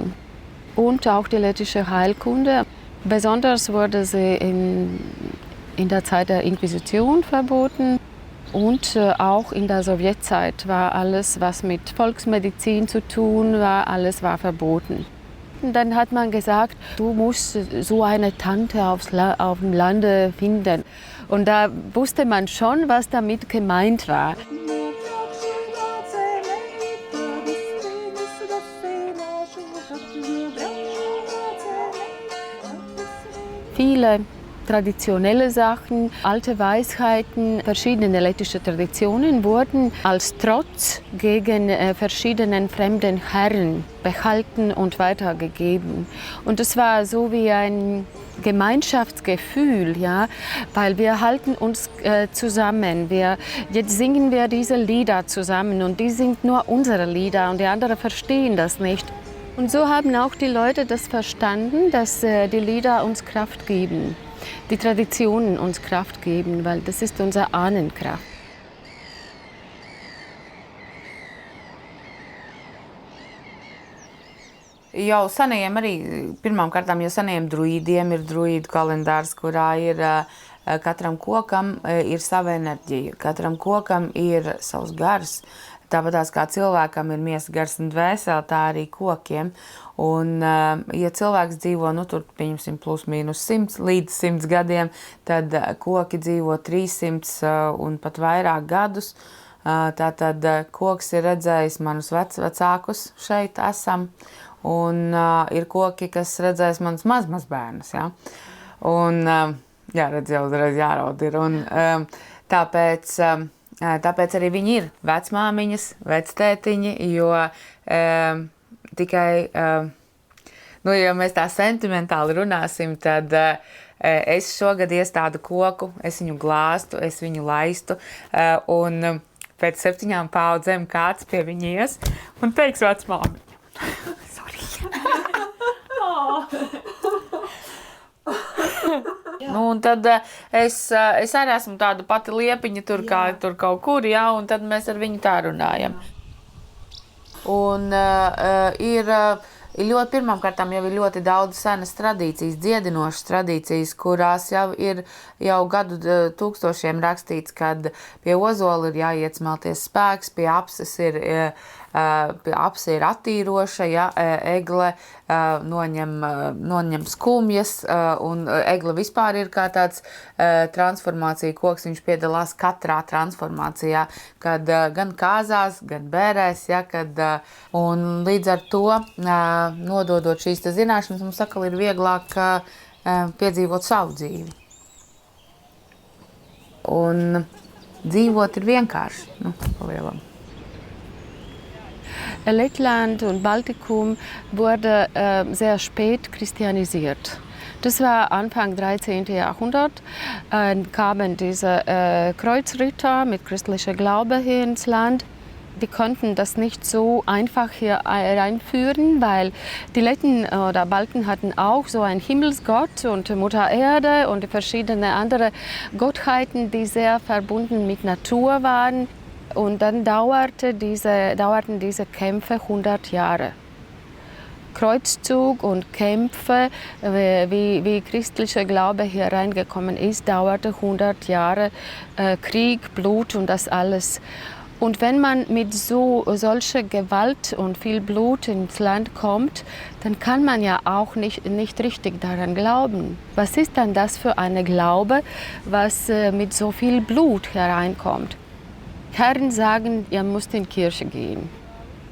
Und auch die lettische Heilkunde. Besonders wurde sie in der Zeit der Inquisition verboten. Und auch in der Sowjetzeit war alles, was mit Volksmedizin zu tun war, alles war verboten. Und dann hat man gesagt, du musst so eine Tante auf dem Lande finden. Und da wusste man schon, was damit gemeint war. Viele traditionelle Sachen, alte Weisheiten, verschiedene lettische Traditionen wurden als Trotz gegen verschiedenen fremden Herren behalten und weitergegeben. Und es war so wie ein Gemeinschaftsgefühl, ja, weil wir halten uns zusammen. Jetzt singen wir diese Lieder zusammen und die sind nur unsere Lieder und die anderen verstehen das nicht. Und so haben auch die Leute das verstanden, dass die Lieder uns Kraft geben, die Traditionen uns Kraft geben, weil das ist unsere Ahnenkraft. Jau senajiem arī, pirmām kārtām, jau senajiem druīdiem ir druīdu kalendārs, kurā ir katram kokam ir sava enerģija, katram kokam ir savs gars. Tāpatās kā cilvēkam ir miesa, gars un dvēsele, tā arī kokiem. Un, ja cilvēks dzīvo, tur, pieņemsim, plus mīnus 100 līdz 100 gadiem, tad koki dzīvo 300 un pat vairāk gadus. Tātad koks ir redzējis manus vecākus šeit esam, un ir koki, kas redzējis manus mazbērnus, ja? Un, jā, redz, jau uzreiz jāraud ir. Un, tāpēc arī viņi ir vecmāmiņas, vectētiņi, jo tikai, ja mēs tā sentimentāli runāsim, tad es šogad iestādu koku, es viņu glāstu, es viņu laistu, un pēc 7 paudzēm kāds pie viņa ies un teiks vecmāmiņa. Sorry. Un tad es arī esmu tāda pati liepiņa tur, tur kaut kur, jā, un tad mēs ar viņu tā runājam. Un ir ļoti, pirmkārtām jau ir ļoti daudz senas tradīcijas, dziedinošas tradīcijas, kurās jau ir gadu tūkstošiem rakstīts, kad pie ozola ir jāiet smelties spēks, pie apses ir apse ir attīroša, ja egle noņem skumjas, un egle vispār ir kā tāds transformācija koks, viņš piedalās katrā transformācijā, kad gan kāzās, gan bērēs, ja, un līdz ar to, nododot šīs zināšanas, mums atkal ir vieglāk piedzīvot savu dzīvi. Un dzīvot ir vienkārši, palielam. Lettland und Baltikum wurde sehr spät christianisiert. Das war Anfang 13. Jahrhundert, kamen diese Kreuzritter mit christlicher Glaube hier ins Land. Die konnten das nicht so einfach hier reinführen, weil die Letten oder Balten hatten auch so einen Himmelsgott und Mutter Erde und verschiedene andere Gottheiten, die sehr verbunden mit Natur waren. Und dann dauerten diese Kämpfe 100 Jahre. Kreuzzug und Kämpfe, wie christlicher Glaube hier reingekommen ist, dauerte 100 Jahre. Krieg, Blut und das alles. Und wenn man mit solcher Gewalt und viel Blut ins Land kommt, dann kann man ja auch nicht richtig daran glauben. Was ist dann das für eine Glaube, was mit so viel Blut hereinkommt? Herren sagen, ihr müsst in die Kirche gehen.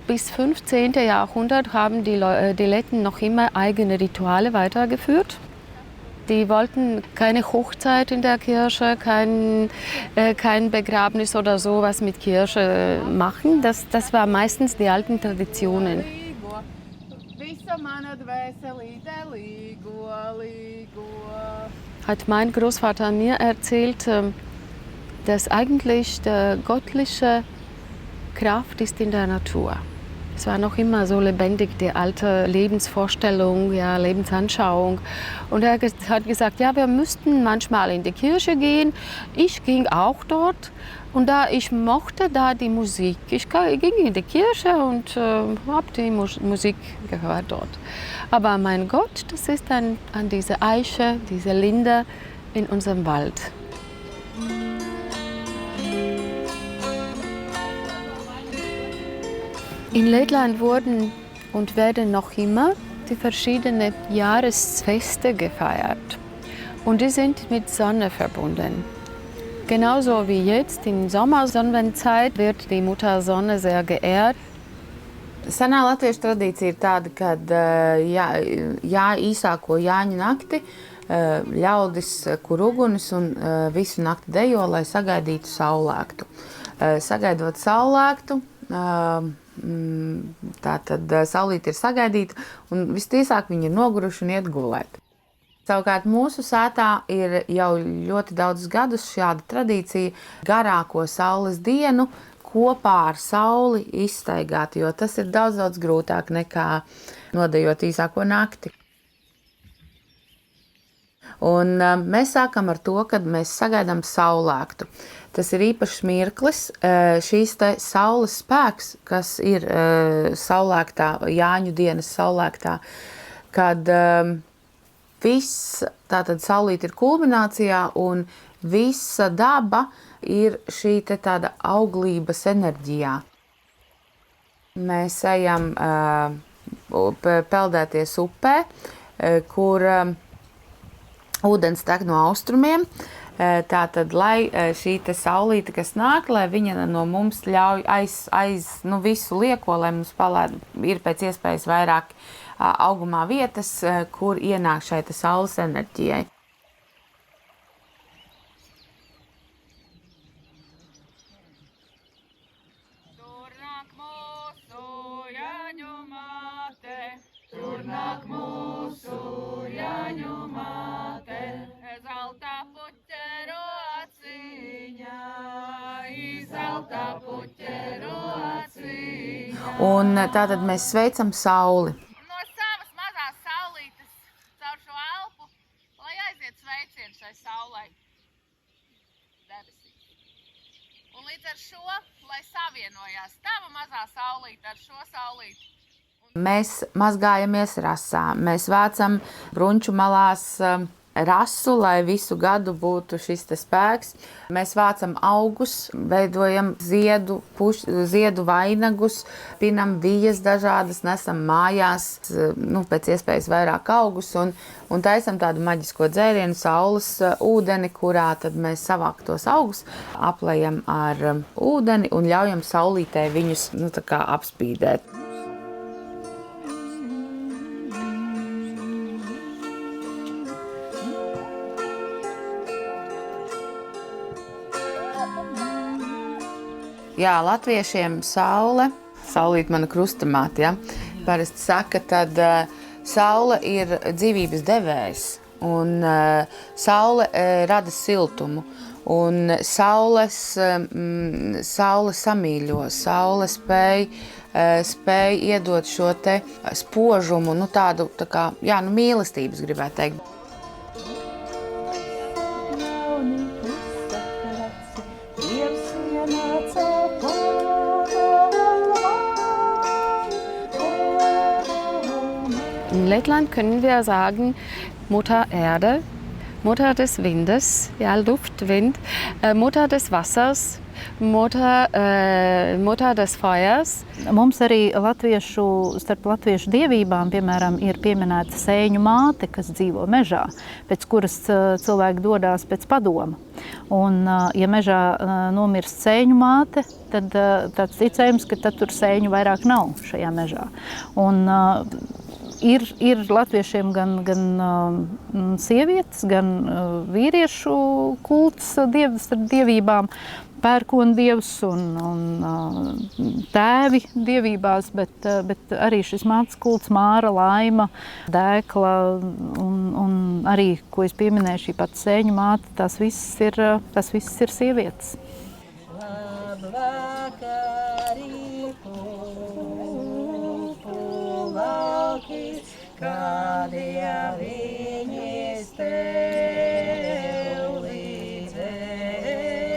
Bis 15. Jahrhundert haben die Letten noch immer eigene Rituale weitergeführt. Die wollten keine Hochzeit in der Kirche, kein Begräbnis oder sowas mit Kirche machen. Das war meistens die alten Traditionen. Hat mein Großvater mir erzählt, dass eigentlich die göttliche Kraft ist in der Natur. Es war noch immer so lebendig, die alte Lebensvorstellung, ja, Lebensanschauung. Und er hat gesagt, ja, wir müssten manchmal in die Kirche gehen. Ich ging auch dort und ich mochte da die Musik. Ich ging in die Kirche und habe die Musik gehört dort. Aber mein Gott, das ist an diese Eiche, diese Linde in unserem Wald. In Lettland wurden und werden noch immer die verschiedenen Jahresfeste gefeiert. Und die sind mit Sonne verbunden. Genauso wie jetzt in Sommersonnenzeit wird die Mutter Sonne sehr geehrt. Senā latviešu tradīcija ir tāda, ka īsāko Jāņu nakti ļaudis kur ugunis un visu nakti dejo, lai sagaidītu saulēktu. Sagaidot saulēktu, tātad saulīte ir sagaidīta un visticamāk viņi ir noguruši un iet gulēt. Savukārt mūsu sētā ir jau ļoti daudzus gadus šāda tradīcija garāko saules dienu kopā ar sauli izstaigāt, jo tas ir daudz grūtāk nekā nodejot īsāko nakti. Un mēs sākam ar to, kad mēs sagaidām saulēktu. Tas ir īpašs mirklis, šīs te saules spēks, kas ir saulēktā, Jāņu dienas saulēktā, kad viss, tātad saulīte ir kulminācijā un visa daba ir šī te tāda auglības enerģijā. Mēs ejam peldēties upē, kur ūdens tek no austrumiem. Tātad, lai šī te saulīte, kas nāk, lai viņa no mums ļauj visu lieko, lai mums ir pēc iespējas vairāk augumā vietas, kur ienāk šai te saules enerģijai. Tur nāk mūsu Jāņu māte, zelta puķeru aciņā, zelta puķeru aciņā. Un tātad mēs sveicam sauli. No savas mazās saulītes caur šo elpu, lai aiziet sveicienu šai saulei debesīs. Un līdz ar šo, lai savienojās tava mazā saulīte ar šo saulīti. Mēs mazgājamies rasā, mēs vācam brunču malās rasu, lai visu gadu būtu šis spēks. Mēs vācam augus, veidojam ziedu vainagus, pinam vijas dažādas, nesam mājās, pēc iespējas vairāk augus un taisam tādu maģisko dzērienu, saules ūdeni, kurā tad mēs savāktos augus, aplejam ar ūdeni un ļaujam saulītē viņus tā kā apspīdēt. Jā, latviešiem saulīt mana krustamāte, parasti saka, tad saule ir dzīvības devējs, un saule rada siltumu, un saule samīļo, saule spēj iedot šo te spožumu, tādu, tā kā, mīlestības gribētu teikt. In Lettland können wir sagen, Mutter Erde, Mutter des Windes, Luft, Wind, Mutter des Wassers, Mutter des Feuers. Mums arī starp latviešu dievībām, piemēram, ir pieminēta sēņu māte, kas dzīvo mežā, pēc kuras cilvēki dodās pēc padoma. Un, ja mežā nomirst sēņu māte, tad tāds ticējums, ka tad tur sēņu vairāk nav šajā mežā. Un, ir latviešiem gan sievietes, gan vīriešu kults dievībām, pērkondievs un tēvi dievībās, bet arī šis mātes kults, Māra, Laima, Dēkla un arī, ko es pieminēju, šī pati sēņu māte, tas viss ir sievietes.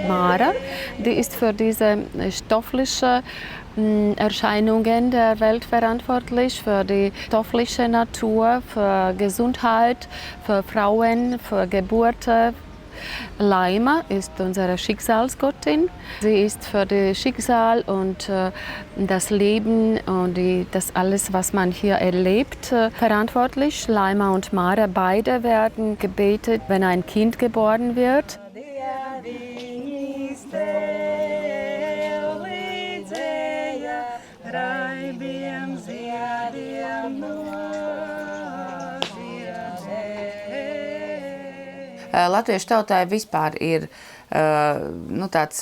Mara, die ist für diese stoffliche Erscheinungen der Welt verantwortlich, für die stoffliche Natur, für Gesundheit, für Frauen, für Geburt. Laima ist unsere Schicksalsgottin. Sie ist für das Schicksal und das Leben und das alles, was man hier erlebt, verantwortlich. Laima und Mara, beide werden gebetet, wenn ein Kind geboren wird. Latviešu tautai vispār ir tāds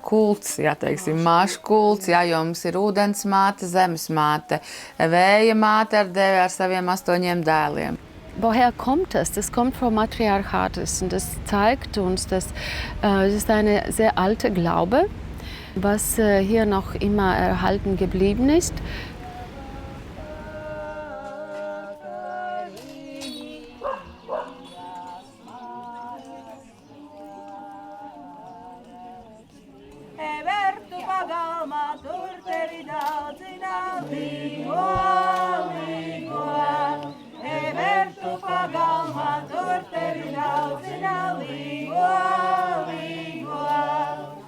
kults, māšu kults, jo mums ir ūdens māte, zemes māte, vēja māte ar saviem 8 dēliem. Woher kommt das? Das kommt vom Matriarchates und das zeigt uns, dass es ist eine sehr alte Glaube, was hier noch immer erhalten geblieben ist.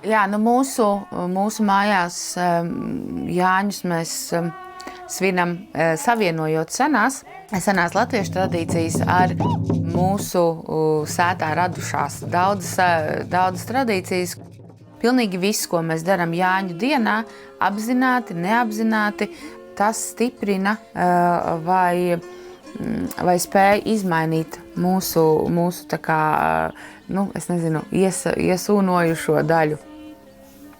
Jā, mūsu mājās Jāņus mēs svinam savienojot senās latviešu tradīcijas ar mūsu sētā radušās daudzas tradīcijas. Pilnīgi viss, ko mēs darām Jāņu dienā, apzināti, neapzināti, tas stiprina vai spēj izmainīt mūsu tā kā, iesūnojušo daļu.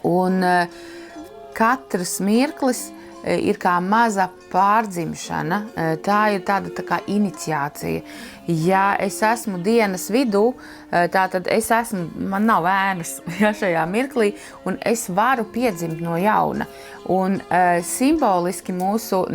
Un katrs mirklis ir kā maza pārdzimšana, tā ir tāda tā kā iniciācija. Ja es esmu dienas vidū, tātad man nav ēnas šajā mirklī, un es varu piedzimt no jauna. Un simboliski mūsu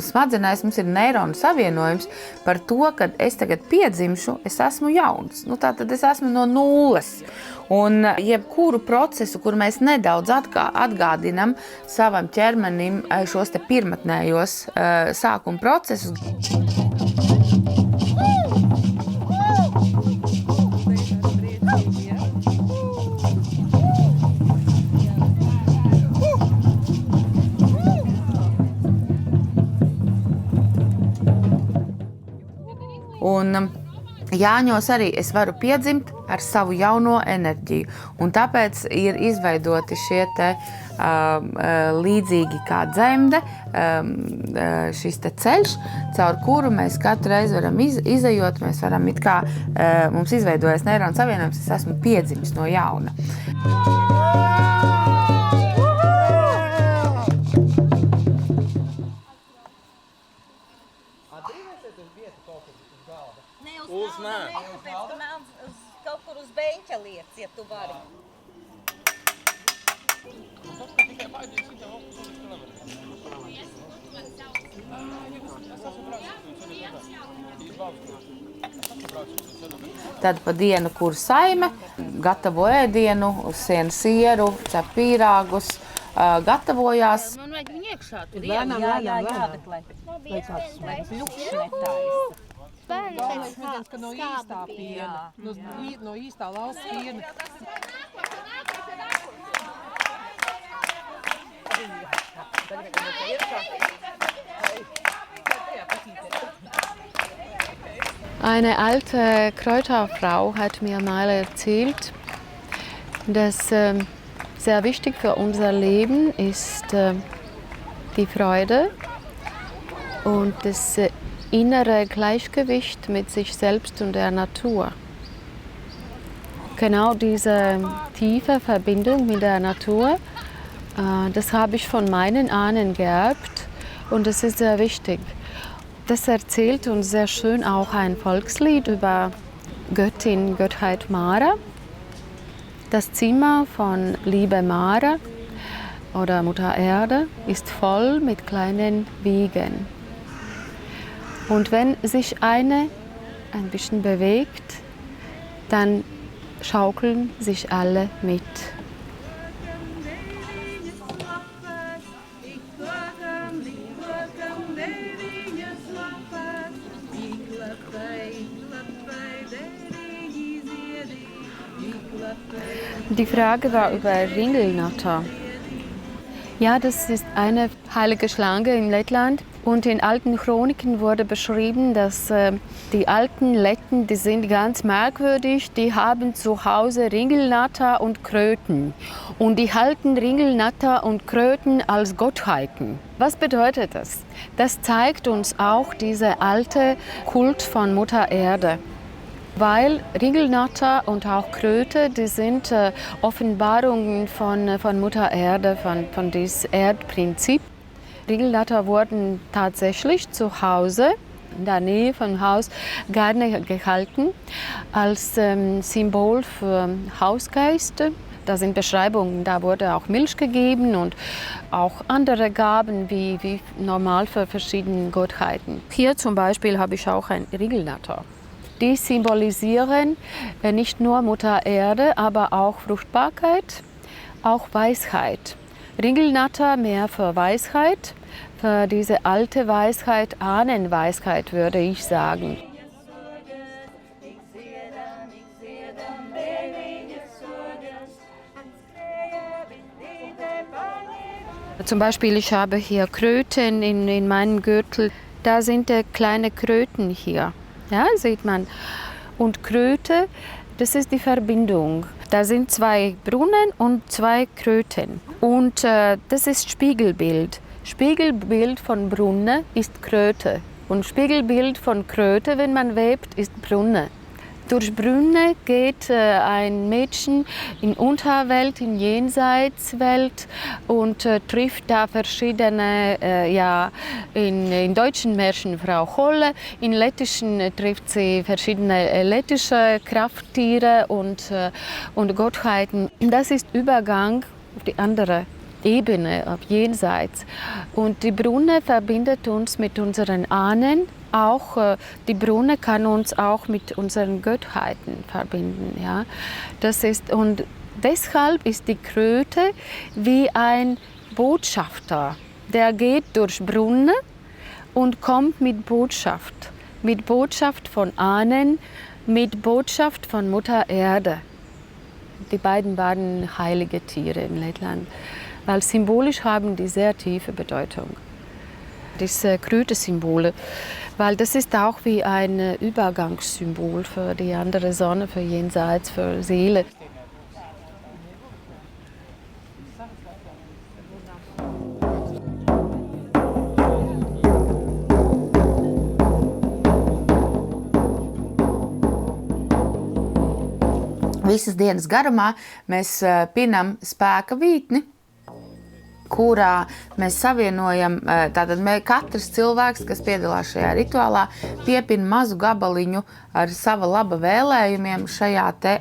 smadzenēs mums ir neironu savienojums par to, ka es tagad piedzimšu, es esmu jauns. Tātad es esmu no nulles. Un jebkuru procesu, kur mēs nedaudz atgādinam savam ķermenim šos te pirmatnējos sākuma procesus. Jāņos arī es varu piedzimt ar savu jauno enerģiju. Un tāpēc ir izveidoti šie te, līdzīgi kā dzemde, šis te ceļš, caur kuru mēs katru reizi varam izejot, mēs varam it kā, mums izveidojas neironu savienojums, es esmu piedzimis no jauna. Kaut kur uz beņķa liec, ja tu vari. Tad pa dienu, kur saime, gatavo ēdienu, sien sieru, cep pīrāgus, gatavojās. Man vajag viņu iekšā tur. Jā, bet lai pļukšs netaisa. Galvenais, ka no īstā piena, no īstā lauka piena. Eine alte Kräuterfrau hat mir mal erzählt, dass sehr wichtig für unser Leben ist die Freude und das innere Gleichgewicht mit sich selbst und der Natur. Genau diese tiefe Verbindung mit der Natur, das habe ich von meinen Ahnen geerbt und das ist sehr wichtig. Das erzählt uns sehr schön auch ein Volkslied über Gottheit Mara. Das Zimmer von Liebe Mara oder Mutter Erde ist voll mit kleinen Wiegen. Und wenn sich eine ein bisschen bewegt, dann schaukeln sich alle mit. Die Frage war über Ringelnatter. Ja, das ist eine heilige Schlange in Lettland. Und in alten Chroniken wurde beschrieben, dass die alten Letten, die sind ganz merkwürdig, die haben zu Hause Ringelnatter und Kröten. Und die halten Ringelnatter und Kröten als Gottheiten. Was bedeutet das? Das zeigt uns auch dieser alte Kult von Mutter Erde. Weil Ringelnatter und auch Kröte, die sind Offenbarungen von Mutter Erde, von diesem Erdprinzip. Ringelnatter wurden tatsächlich zu Hause, in der Nähe vom Haus, gerne gehalten als Symbol für Hausgeister. Da sind Beschreibungen, da wurde auch Milch gegeben und auch andere Gaben wie normal für verschiedene Gottheiten. Hier zum Beispiel habe ich auch ein Ringelnatter. Die symbolisieren nicht nur Mutter Erde, aber auch Fruchtbarkeit, auch Weisheit. Ringelnatter mehr für Weisheit, für diese alte Weisheit, Ahnenweisheit würde ich sagen. Zum Beispiel, ich habe hier Kröten in meinem Gürtel. Da sind kleine Kröten hier. Ja, sieht man. Und Kröte, das ist die Verbindung. Da sind 2 Brunnen und 2 Kröten. Und das ist Spiegelbild. Spiegelbild von Brunnen ist Kröte. Und Spiegelbild von Kröte, wenn man webt, ist Brunnen. Durch Brunnen geht ein Mädchen in Unterwelt, in Jenseitswelt und trifft da verschiedene, in deutschen Märchen Frau Holle, in lettischen trifft sie verschiedene lettische Krafttiere und Gottheiten. Das ist Übergang auf die andere Ebene, auf Jenseits. Und die Brunne verbindet uns mit unseren Ahnen. Auch die Brunne kann uns auch mit unseren Gottheiten verbinden. Ja? Und deshalb ist die Kröte wie ein Botschafter. Der geht durch Brunnen und kommt mit Botschaft von Ahnen, mit Botschaft von Mutter Erde. Die beiden waren heilige Tiere in Lettland, weil symbolisch haben die sehr tiefe Bedeutung. diese Kräutersymbole, weil das ist auch wie ein Übergangssymbol für die andere Sonne, für Jenseits, für Seele. Visas dienas garumā mēs pinam spēka vītni, kurā mēs savienojam, tātad katrs cilvēks, kas piedalās šajā rituālā, piepina mazu gabaliņu ar sava laba vēlējumiem šajā te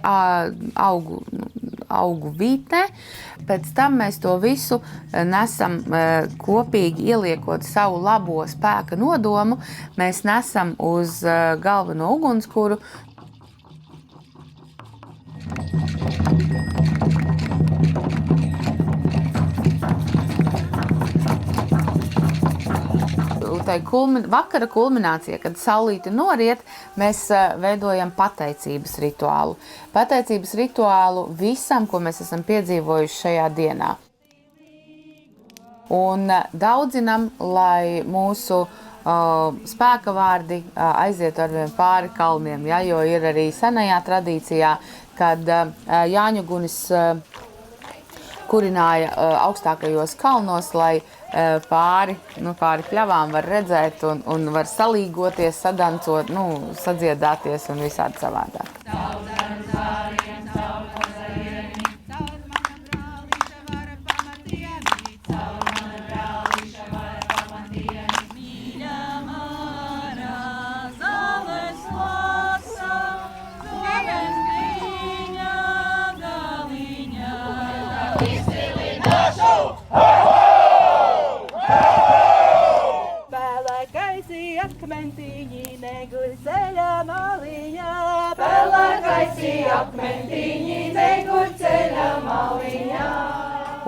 augu vītnē. Pēc tam mēs to visu nesam kopīgi ieliekot savu labo spēka nodomu, mēs nesam uz galveno ugunskura. Vakara kulminācija, kad saulīte noriet, mēs veidojam pateicības rituālu. Pateicības rituālu visam, ko mēs esam piedzīvojuši šajā dienā. Un daudzinam, lai mūsu spēka vārdi aiziet arvien pāri kalniem, ja, jo ir arī senajā tradīcijā, kad Jāņugunis kurināja augstākajos kalnos, lai pāri pļavām var redzēt un var salīgoties, sadancot, sadziedāties un visādi savādāk.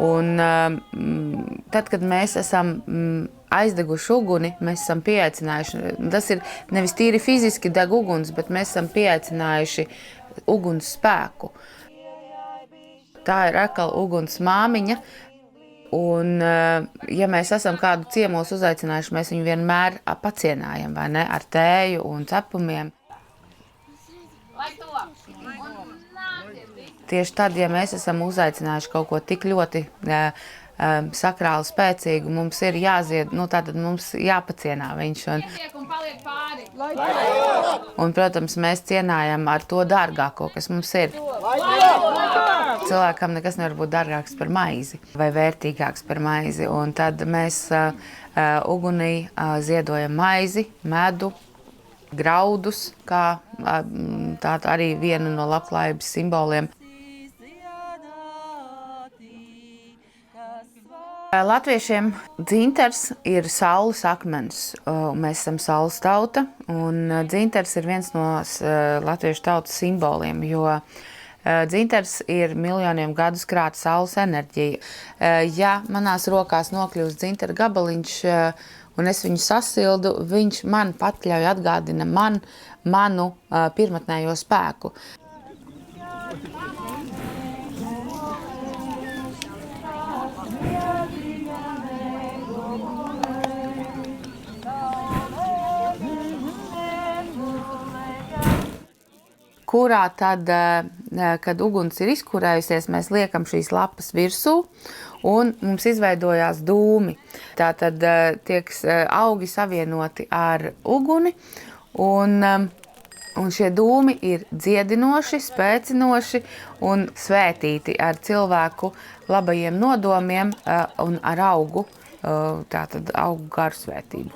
Un tad, kad mēs esam aizdeguši uguni, mēs esam pieaicinājuši, tas ir nevis tīri fiziski deg uguns, bet mēs esam pieaicinājuši uguns spēku. Tā ir atkal uguns māmiņa, un ja mēs esam kādu ciemos uzaicinājuši, mēs viņu vienmēr pacienājam, vai ne, ar tēju un cepumiem. Tieši tad, ja mēs esam uzaicinājuši kaut ko tik ļoti sakrāli spēcīgu, mums ir jāzied, tātad mums jāpacienā viņš. Un, protams, mēs cienājam ar to dārgāko, kas mums ir. Cilvēkam nekas nevar būt dārgāks par maizi vai vērtīgāks par maizi. Un tad mēs ugunī ziedojam maizi, medu, graudus, kā tā arī viena no labklājības simboliem. Latviešiem dzintars ir saules akmens. Mēs esam saules tauta, un dzintars ir viens no latviešu tautas simboliem, jo dzintars ir miljoniem gadus krāta saules enerģija. Ja manās rokās nokļūst dzintara gabaliņš, un es viņu sasildu, viņš man patļauj atgādina manu pirmatnējo spēku. Kurā tad, kad uguns ir izkurējusies, mēs liekam šīs lapas virsū un mums izveidojās dūmi. Tātad tiek augi savienoti ar uguni un šie dūmi ir dziedinoši, spēcinoši un svētīti ar cilvēku labajiem nodomiem un ar augu, tātad augu garsvētību.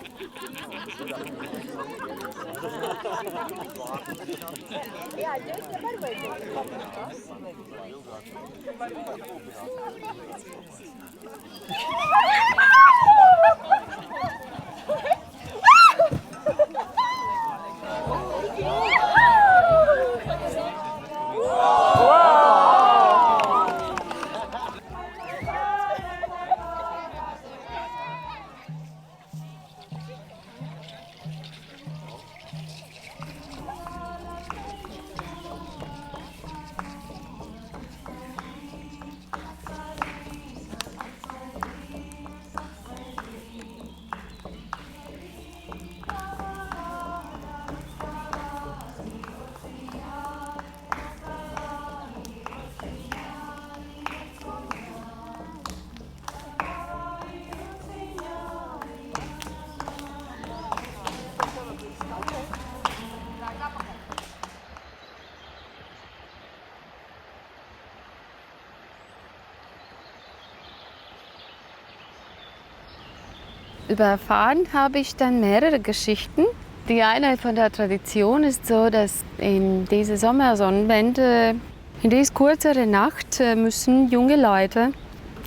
Über Fahren habe ich dann mehrere Geschichten. Die eine von der Tradition ist so, dass in dieser Sommersonnenwende, in dieser kürzeren Nacht, müssen junge Leute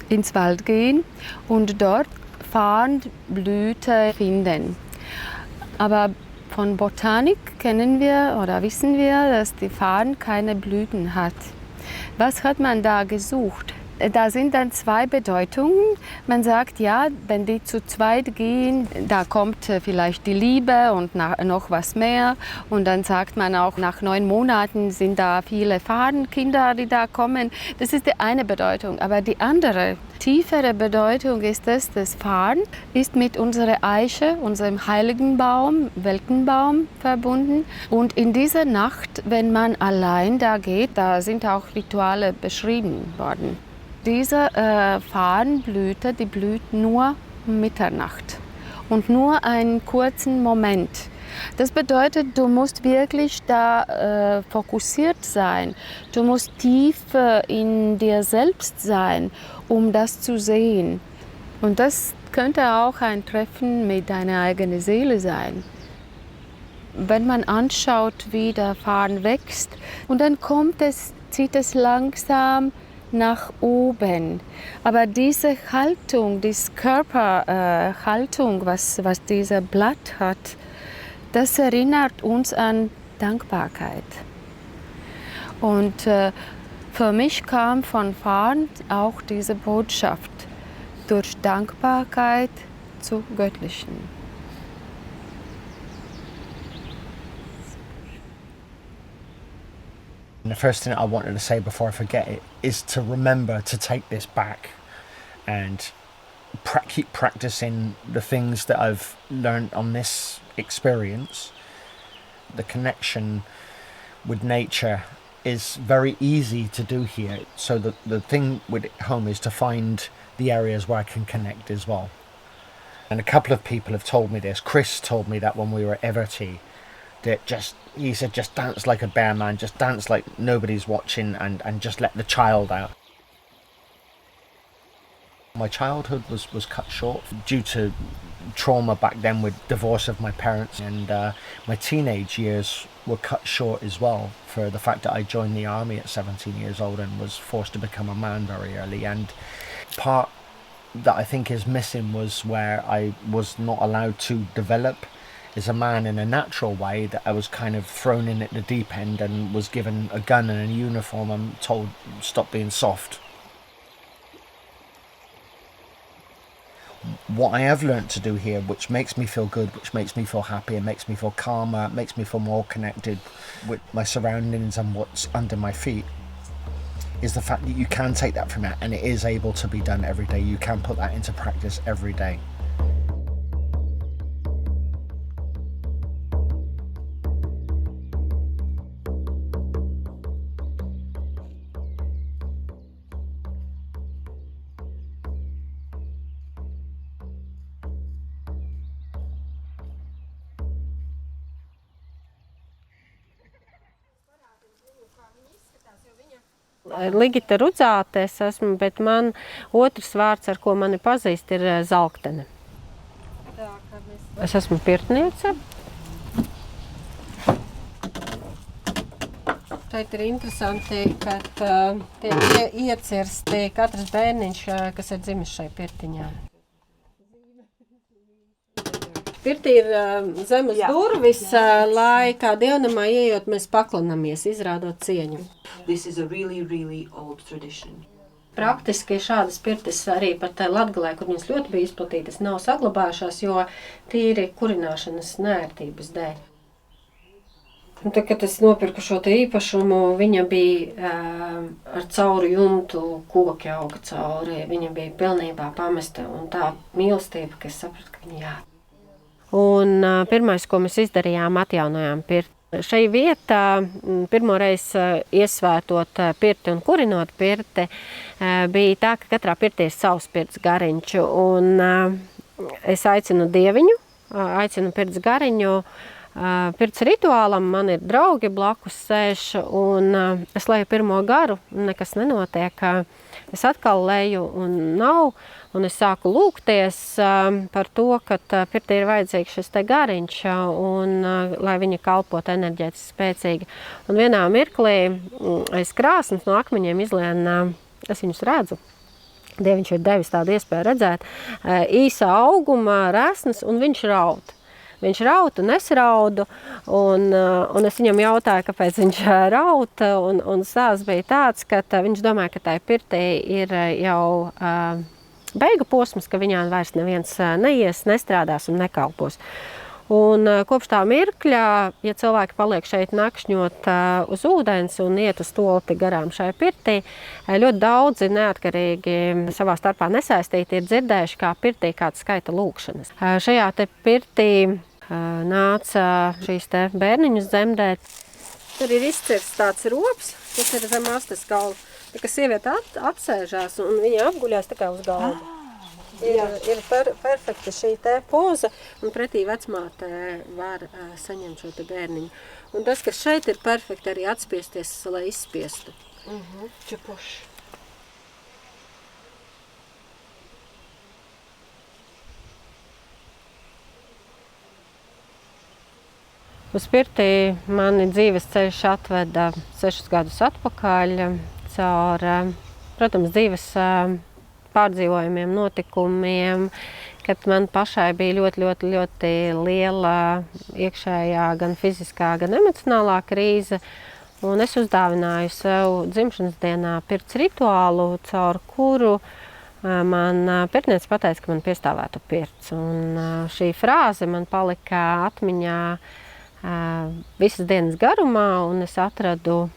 ins Wald gehen und dort Farnblüte finden. Aber von Botanik kennen wir oder wissen wir, dass die Farn keine Blüten hat. Was hat man da gesucht? Da sind dann zwei Bedeutungen. Man sagt, ja, wenn die zu zweit gehen, da kommt vielleicht die Liebe und noch was mehr. Und dann sagt man auch, nach 9 Monaten sind da viele Fahnenkinder, die da kommen. Das ist die eine Bedeutung. Aber die andere, tiefere Bedeutung ist es, das Farn ist mit unserer Eiche, unserem heiligen Baum, Welkenbaum verbunden. Und in dieser Nacht, wenn man allein da geht, da sind auch Rituale beschrieben worden. Diese Farnblüte, die blüht nur um Mitternacht und nur einen kurzen Moment. Das bedeutet, du musst wirklich da fokussiert sein. Du musst tief in dir selbst sein, um das zu sehen. Und das könnte auch ein Treffen mit deiner eigenen Seele sein. Wenn man anschaut, wie der Farn wächst, und dann zieht es langsam nach oben. Aber diese Haltung, diese Körperhaltung, was dieser Blatt hat, das erinnert uns an Dankbarkeit. Und für mich kam von Farn auch diese Botschaft, durch Dankbarkeit zu Göttlichen. And the first thing I wanted to say before I forget it is to remember to take this back and keep practicing the things that I've learned on this experience. The connection with nature is very easy to do here. So the thing with home is to find the areas where I can connect as well. And a couple of people have told me this. Chris told me that when we were at Everty, that he said, just dance like a bear man, just dance like nobody's watching and just let the child out. My childhood was cut short due to trauma back then with divorce of my parents, and my teenage years were cut short as well for the fact that I joined the army at 17 years old and was forced to become a man very early. And part that I think is missing was where I was not allowed to develop as a man in a natural way, that I was kind of thrown in at the deep end and was given a gun and a uniform and told stop being soft. What I have learnt to do here, which makes me feel good, which makes me feel happy, and makes me feel calmer, makes me feel more connected with my surroundings and what's under my feet, is the fact that you can take that from it and it is able to be done every day. You can put that into practice every day. Ligita Rudzāte es esmu, bet man otrs vārds, ar ko mani pazīst, ir Zalktene. Es esmu pirtniece. Šeit ir interesanti, ka tiek iecirsti katrs bērniņš, kas ir dzimis šai pirtiņā. Pirtī ir zemes durvis, lai kā dievnamā ieejot, mēs paklanamies, izrādot cieņu. This is a really, really old tradition. Praktiski šādas pirtis arī pat Latgalē, kur viņas ļoti bija izplatītas, nav saglabājušās, jo tīri kurināšanas nērtības dēļ. Un tad, kad es nopirku šo te īpašumu, viņa bija ar cauri jumtu, koki auga cauri, viņa bija pilnībā pamesta un tā mīlestība, ka es sapratu, ka viņa jā. Un pirmais, ko mēs izdarījām, atjaunojām pirti. Šai vietā pirmoreiz iesvētot pirti un kurinot pirti bija tā, ka katrā pirtī ir savs pirts gariņš. Un es aicinu dieviņu, aicinu pirts gariņu Pirts rituālam man ir draugi blakus sēž, un es leju pirmo garu, un nekas nenotiek. Es atkal leju, un nav, un es sāku lūgties par to, ka pirtī ir vajadzīgs šis te gariņš, un lai viņa kalpot enerģētiski spēcīgi. Un vienā mirklī aiz krāsnes no akmeņiem izlien, es viņus redzu. Dieviņš ir devis tādu iespēju redzēt, īsa auguma, resnes, un viņš raud. Viņš raud un es raudu, un es viņam jautāju, kāpēc viņš raud, un stāsts bija tāds, ka viņš domāja, ka tai pirtī ir jau beigu posms, ka viņā vairs neviens neies, nestrādās un nekalpos. Un kopš tā mirkļa, ja cilvēki paliek šeit nakšņot uz ūdens un iet uz tolti garām šai pirtī, ļoti daudzi neatkarīgi savā starpā nesaistīti ir dzirdējuši, kā pirtī kāds skaita lūkšanas. Šajā te pirtī nāca šīs te bērniņus dzemdēt. Tur ir izcirsts tāds rops, kas ir zem astes galva. Tā kā sieviete apsēžās un viņa apguļās tā kā uz galva. Ir perfekta šī te poza, un pretī vecmāte var saņemt šo te bērniņu. Un tas, kas šeit ir perfekti, arī atspiesties, lai izspiestu. Čepoši. Uz pirtī mani dzīves ceļš atveda 6 gadus atpakaļ caur, protams, dzīves pārdzīvojumiem, notikumiem, kad man pašai bija ļoti liela iekšējā, gan fiziskā, gan emocionālā krīze. Un es uzdāvināju sev dzimšanas dienā pirts rituālu, caur kuru man pirtniece pateica, ka man piestāvētu pirts. Un šī frāze man palika atmiņā visas dienas garumā, un es atradu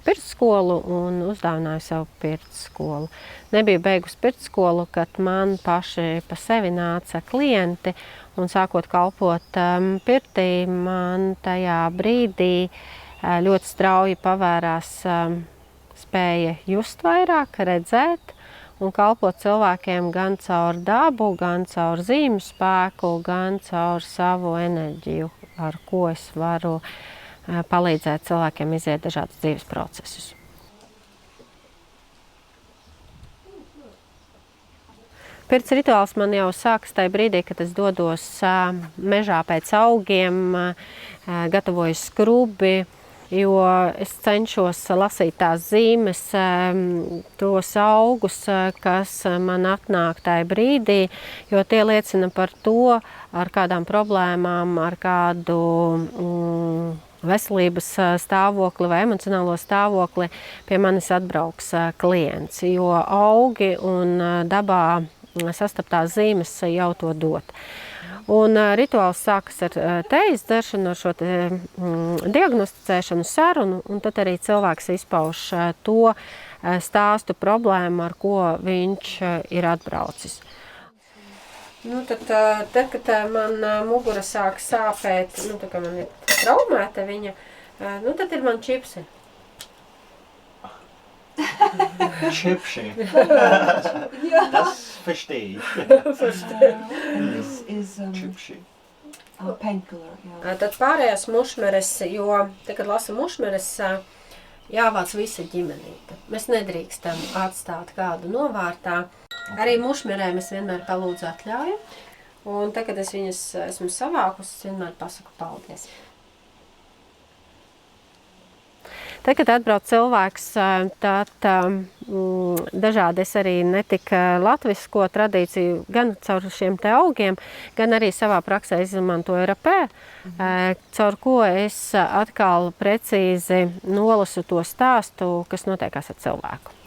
pirtsskolu un uzdāvināju savu pirtsskolu. Nebiju beigusi pirtsskolu, kad man paši pa sevi nāca klienti, un sākot kalpot pirtī, man tajā brīdī ļoti strauji pavērās spēja just vairāk, redzēt un kalpot cilvēkiem gan caur dabu, gan caur zīmju spēku, gan caur savu enerģiju, ar ko es varu palīdzēt cilvēkiem iziet dažādus dzīves procesus. Pirts rituāls man jau sākas tajā brīdī, kad es dodos mežā pēc augiem, gatavoju skrubi, jo es cenšos lasīt tās zīmes, tos augus, kas man atnāk tajā brīdī, jo tie liecina par to, ar kādām problēmām, ar kādu veselības stāvokli vai emocionālo stāvokli pie manis atbrauks klients, jo augi un dabā sastaptās zīmes jau to dod. Un rituāls sākas ar tejas dzeršanu, ar šo diagnosticēšanu, sarunu, un tad arī cilvēks izpauž to stāstu problēmu, ar ko viņš ir atbraucis. Tad, kad man mugura sāk sāpēt, tā kā man ir traumēta viņa, tad ir man čipsi. Chipsi. Das verstehe ich. This is painkiller. Tad pārējās mušmeres, jo, kad lasa mušmeres, jāvāc visa ģimenīte. Mēs nedrīkstam atstāt kādu novārtā. Arī mušmerēm es vienmēr palūdzu atļauju. Un tad, kad es viņas esmu savākusi, es vienmēr pasaku paldies. Tad, kad atbrauc cilvēks, tad dažādi es arī netika latvisko tradīciju gan caur šiem te augiem, gan arī savā praksē izmantoju rapē, caur ko es atkal precīzi nolasu to stāstu, kas notiekās ar cilvēku.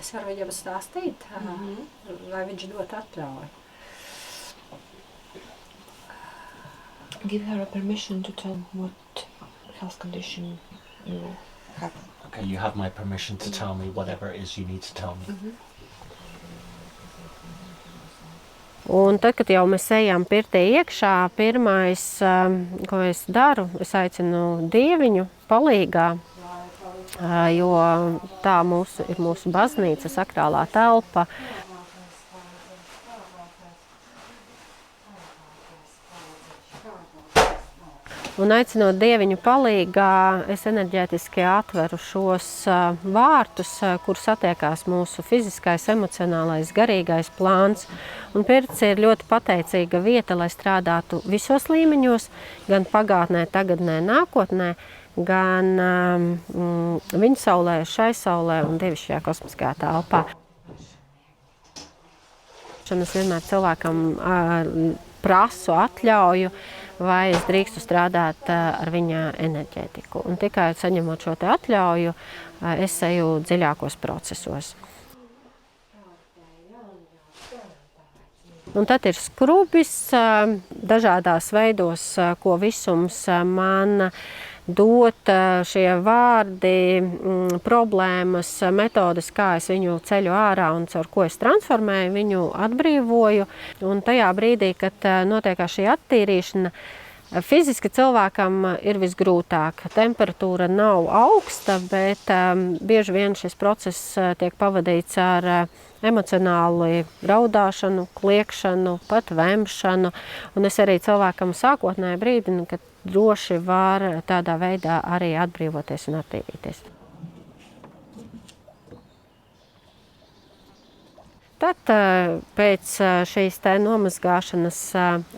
Es varu viņam stāstīt, vai viņš dot atļauju. Give her a permission to tell what health condition you have. Okay, you have my permission to tell me whatever it is you need to tell me. Un tad, kad jau mēs ejam pirtī iekšā, pirmais, ko es daru, es aicinu dieviņu palīgā, jo tā ir mūsu baznīca, sakrālā telpa. Un aicinot dieviņu palīgā, es enerģētiski atveru šos vārtus, kur satiekās mūsu fiziskais, emocionālais, garīgais plāns. Un pirts ir ļoti pateicīga vieta, lai strādātu visos līmeņos, gan pagātnē, tagadnē, nākotnē, gan viņa saulē, šai saulē un dievišķajā kosmiskajā telpā. Es vienmēr cilvēkam prasu atļauju, vai es drīkstu strādāt ar viņa enerģētiku. Un tikai saņemot šo te atļauju, es eju dziļākos procesos. Un tad ir skrubis dažādās veidos, ko visums man dot šie vārdi, problēmas, metodes, kā es viņu ceļu ārā un caur ko es transformēju, viņu atbrīvoju. Un tajā brīdī, kad notiekās šī attīrīšana, fiziski cilvēkam ir visgrūtāk. Temperatūra nav augsta, bet bieži vien šis process tiek pavadīts ar emocionālu raudāšanu, kliekšanu, pat vemšanu. Un es arī cilvēkam sākotnēji brīdinu, ka droši var tādā veidā arī atbrīvoties un attīrīties. Tad pēc šīs nomazgāšanas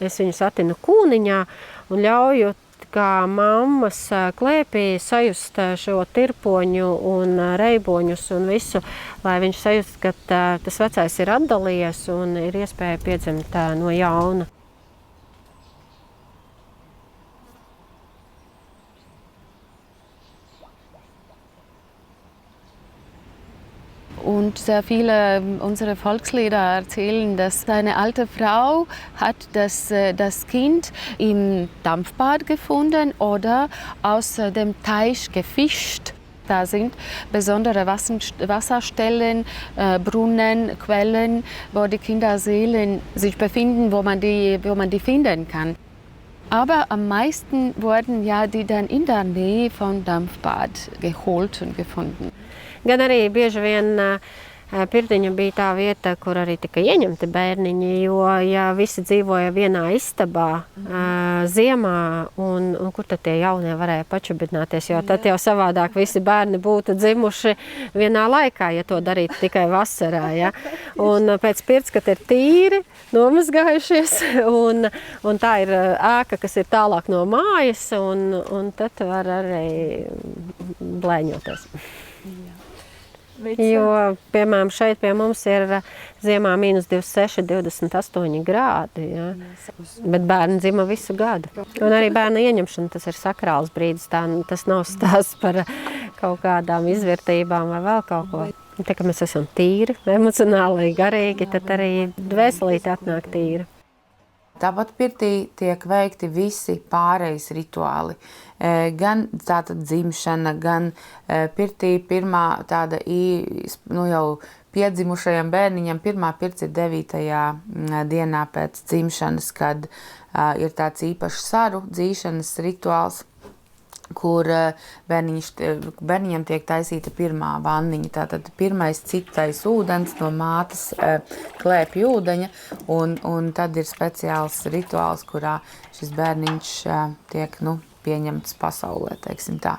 es viņu satinu kūniņā un ļauju kā mammas klēpī sajust šo tirpoņu un reiboņus un visu, lai viņš sajust, ka tas vecais ir atdalījies un ir iespēja piedzimt no jauna. Und sehr viele unserer Volkslieder erzählen, dass eine alte Frau hat das Kind im Dampfbad gefunden oder aus dem Teich gefischt. Da sind besondere Wasserstellen, Brunnen, Quellen, wo die Kinderseelen sich befinden, wo man die finden kann. Aber am meisten wurden ja die dann in der Nähe vom Dampfbad geholt und gefunden. Gan arī bieži vien pirtiņa bija tā vieta, kur arī tika ieņemti bērniņi, jo ja visi dzīvoja vienā istabā ziemā, un kur tad tie jaunie varēja pačubināties, jo tad jau savādāk visi bērni būtu dzimuši vienā laikā, ja to darītu tikai vasarā. Ja? Un pēc pirts, kad ir tīri, nomazgājušies, un tā ir ēka, kas ir tālāk no mājas, un tad var arī blēņoties. Jo, piemēram, šeit pie mums ir ziemā -26, 28 grādi, ja? Bet bērni dzima visu gadu. Un arī bērna ieņemšana, tas ir sakrāls brīdis, tas nav stāsts par kaut kādām izvērtībām vai vēl kaut ko. Tā kā mēs esam tīri, emocionāli, garīgi, tad arī dvēselīte atnāk tīra. Tāpat pirtī tiek veikti visi pārejas rituāli. Gan tātad dzimšana, gan pirtī pirmā tāda jau piedzimušajam bērniņam pirmā pirts ir 9. dienā pēc dzimšanas, kad ir tāds īpašs saru dzīšanas rituāls, kur bērniņam tiek taisīta pirmā vanniņa. Tātad pirmais ciptais ūdens no mātes klēpja ūdeņa, un tad ir speciāls rituāls, kurā šis bērniņš tiek, pieņemts pasaulē, teiksim tā.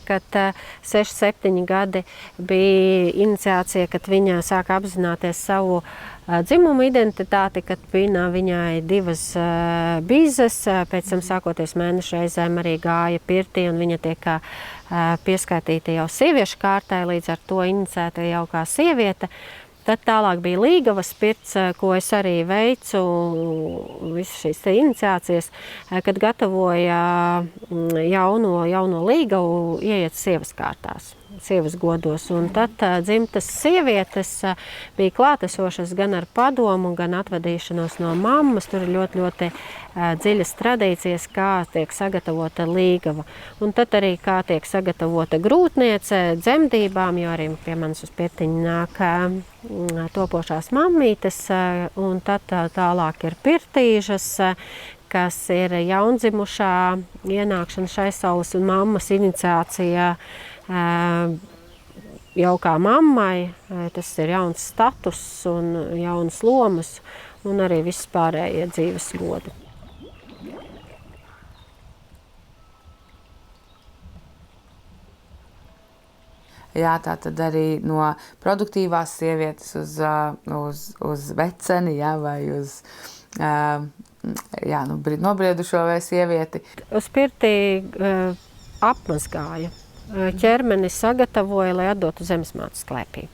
Kad 6-7 gadi bija iniciācija, kad viņa sāka apzināties savu dzimumu identitāti, kad bija viņai 2 bizes, pēc tam sākoties mēnešu reizēm arī gāja pirtī, un viņa tiek pieskaitīta jau sieviešu kārtai, līdz ar to inicēta jau kā sieviete. Tad tālāk bija līgavas pirts, ko es arī veicu, visas šīs iniciācijas, kad gatavoja jauno līgavu ieiet sievas kārtās. sievas godos. Un tad dzimtas sievietes bija klātesošas gan ar padomu, gan atvadīšanos no mammas. Tur ir ļoti dziļas tradīcijas, kā tiek sagatavota līgava. Un tad arī kā tiek sagatavota grūtniece dzemdībām, jo arī pie manis uz pirtiņu nāk topošās mammītes, un tad tālāk ir pirtīžas, kas ir jaundzimušā ienākšana šai saules un mammas iniciācija jau kā mammai. Tas ir jauns status un jaunas lomas un arī viss pārējie dzīves godi. Jā, tā tad arī no produktīvās sievietes uz veceni, jā, vai uz nobriedušo vai sievieti. Uz pirtī apmazgāja, ķermeni sagatavoja, lai atdotu zemesmātes klēpī.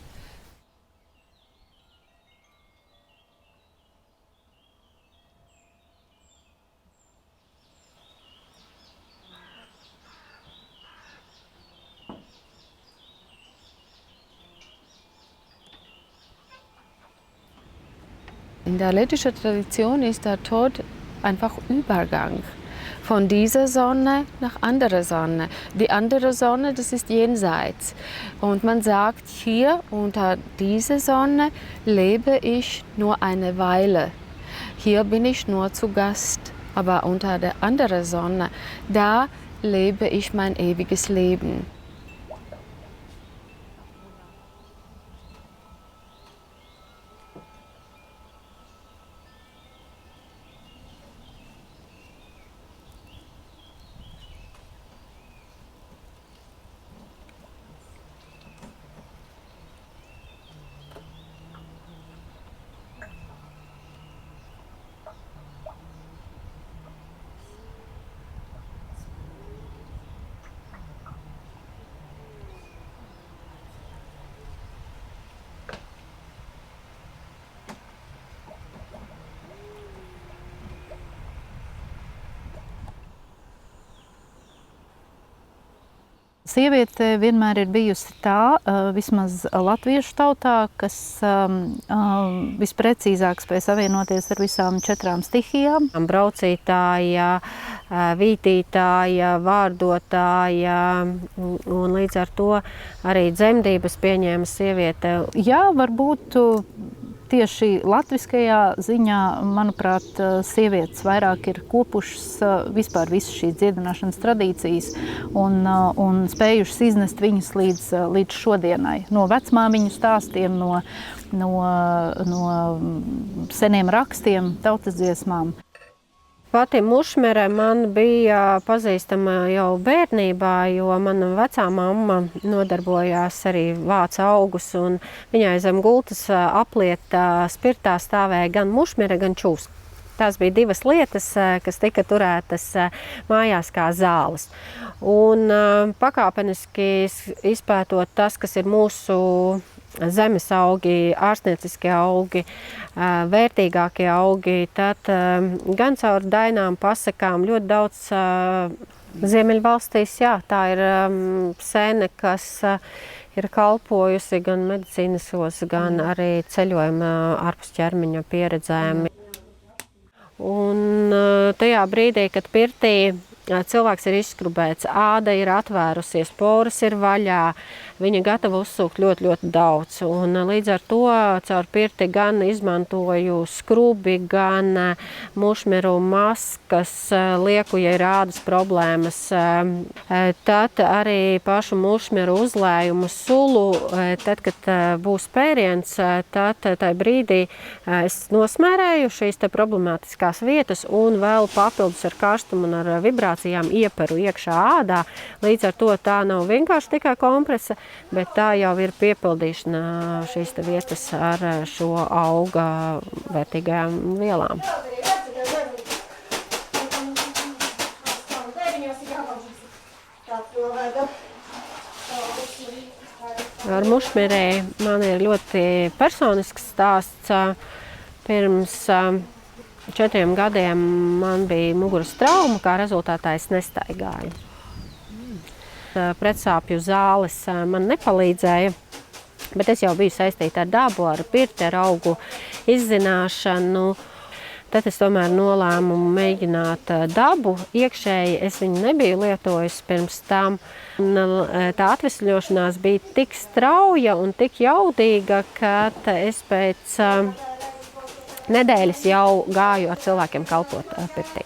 In der lettischen Tradition ist der Tod einfach Übergang von dieser Sonne nach anderer Sonne. Die andere Sonne, das ist jenseits. Und man sagt, hier unter dieser Sonne lebe ich nur eine Weile. Hier bin ich nur zu Gast. Aber unter der anderen Sonne, da lebe ich mein ewiges Leben. Sieviete vienmēr ir bijusi tā, vismaz latviešu tautā, kas visprecīzāk spēj savienoties ar visām 4 stihijām. Braucītāja, vītītāja, vārdotāja, un līdz ar to arī dzemdības pieņēma sieviete. Jā, varbūt tieši latviskajā ziņā, manuprāt, sievietes vairāk ir kopušas vispār visas šīs dziedināšanas tradīcijas un spējušas iznest viņus līdz šodienai. No vecmāmiņu stāstiem, no seniem rakstiem, tautas dziesmām. Pati mušmere man bija pazīstama jau bērnībā, jo mana vecā mamma nodarbojās arī vāca augus, un viņai zem gultas aplietā spirtā stāvēja gan mušmere, gan čūska. Tās bija 2 lietas, kas tika turētas mājās kā zāles. Un pakāpeniski izpētot tas, kas ir mūsu zemes augi, ārstnieciskie augi, vērtīgākie augi, tad gan caur dainām, pasakām ļoti daudz Ziemeļvalstīs, jā, tā ir sēne, kas ir kalpojusi gan medicīniskos, gan arī ceļojuma ārpus ķermeņa pieredzēm. Un tajā brīdī, kad pirtī cilvēks ir izskrubēts, āda ir atvērusies, poras ir vaļā, viņa gatava uzsūkt ļoti, ļoti daudz. Un līdz ar to caur pirti gan izmantoju skrubi, gan mušmeru maskas, lieku, ja ir ādas problēmas. Tad arī pašu mušmeru uzlējumu sulu, tad, kad būs pēriens, tad tajā brīdī es nosmērēju šīs te problemātiskās vietas un vēl papildus ar karstumu un ar vibrācijām ieparu iekšā ādā. Līdz ar to tā nav vienkārši tikai kompresa, bet tā jau ir piepildīšana šīs te vietas ar šo auga vērtīgajām vielām. Ar mušmerē man ir ļoti personisks stāsts. Pirms 4 gadiem man bija muguras trauma, kā rezultātā es nestaigāju. pretsāpju zāles man nepalīdzēja. Bet es jau biju saistīta ar dabu, ar pirti, ar augu izzināšanu. Tad es tomēr nolēmu mēģināt dabu iekšēji. Es viņu nebiju lietojusi pirms tam. Tā atvesļošanās bija tik strauja un tik jaudīga, ka es pēc nedēļas jau gāju ar cilvēkiem kalpot pirtī.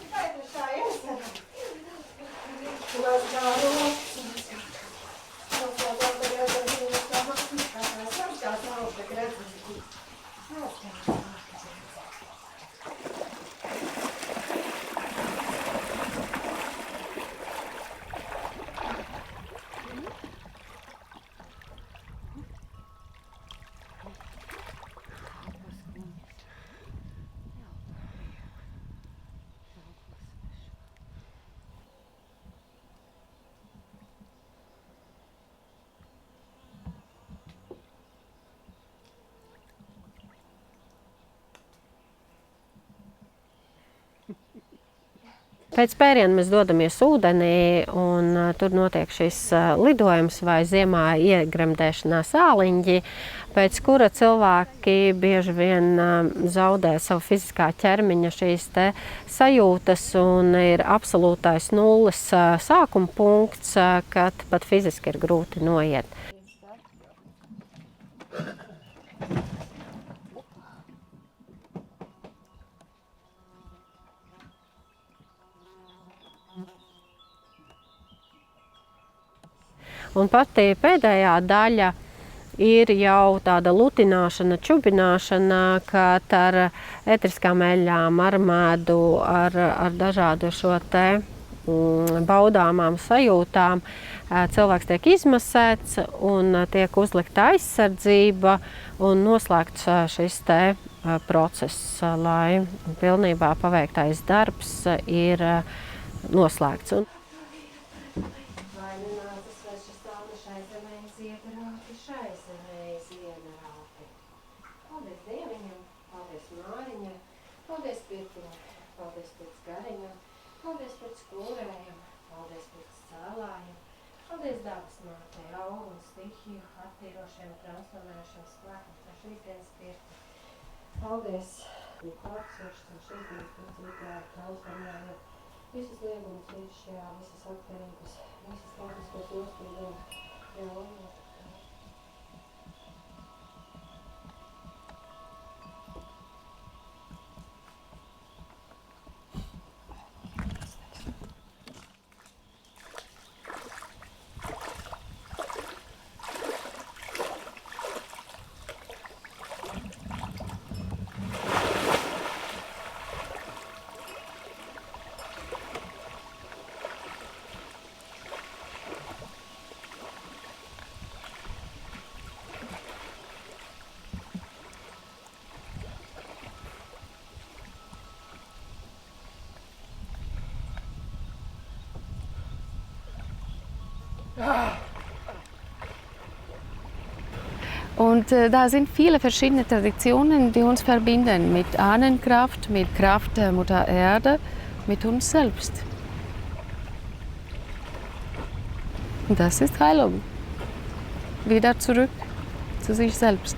Pēc pēriena mēs dodamies ūdenī, un tur notiek šis lidojums vai ziemā iegremdēšanās āliņģi, pēc kura cilvēki bieži vien zaudē savu fiziskā ķermeņa šīs te sajūtas un ir absolūtais nulles sākuma punkts, kad pat fiziski ir grūti noiet. Un pati pēdējā daļa ir jau tāda lutināšana, čubināšana, kad ar etriskām eļļām, ar medu, ar dažādu šo te baudāmām sajūtām cilvēks tiek izmasēts un tiek uzlikta aizsardzība un noslēgts šis te process, lai pilnībā paveiktais darbs ir noslēgts. Paldies dabas mātei, augu un stihiju, attīrošiem, transformēšanas spēkiem, par šīs dienas pirti. Paldies, klātsošana, šīs dienas pirti rituāli transformējot visas liegumus līdz šajā, visas atkarības, visas tehniskos nospīdumus, ļaunot. Und da sind viele verschiedene Traditionen, die uns verbinden mit Ahnenkraft, mit Kraft der Mutter Erde, mit uns selbst. Und das ist Heilung. Wieder zurück zu sich selbst.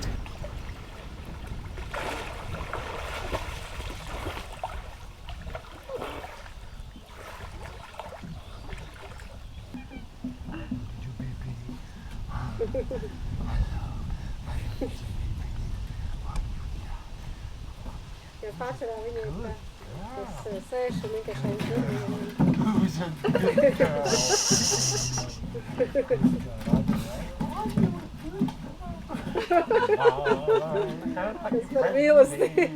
Ja pārsvarā viņiem es sēšu vienkārši aiz par mīlestību.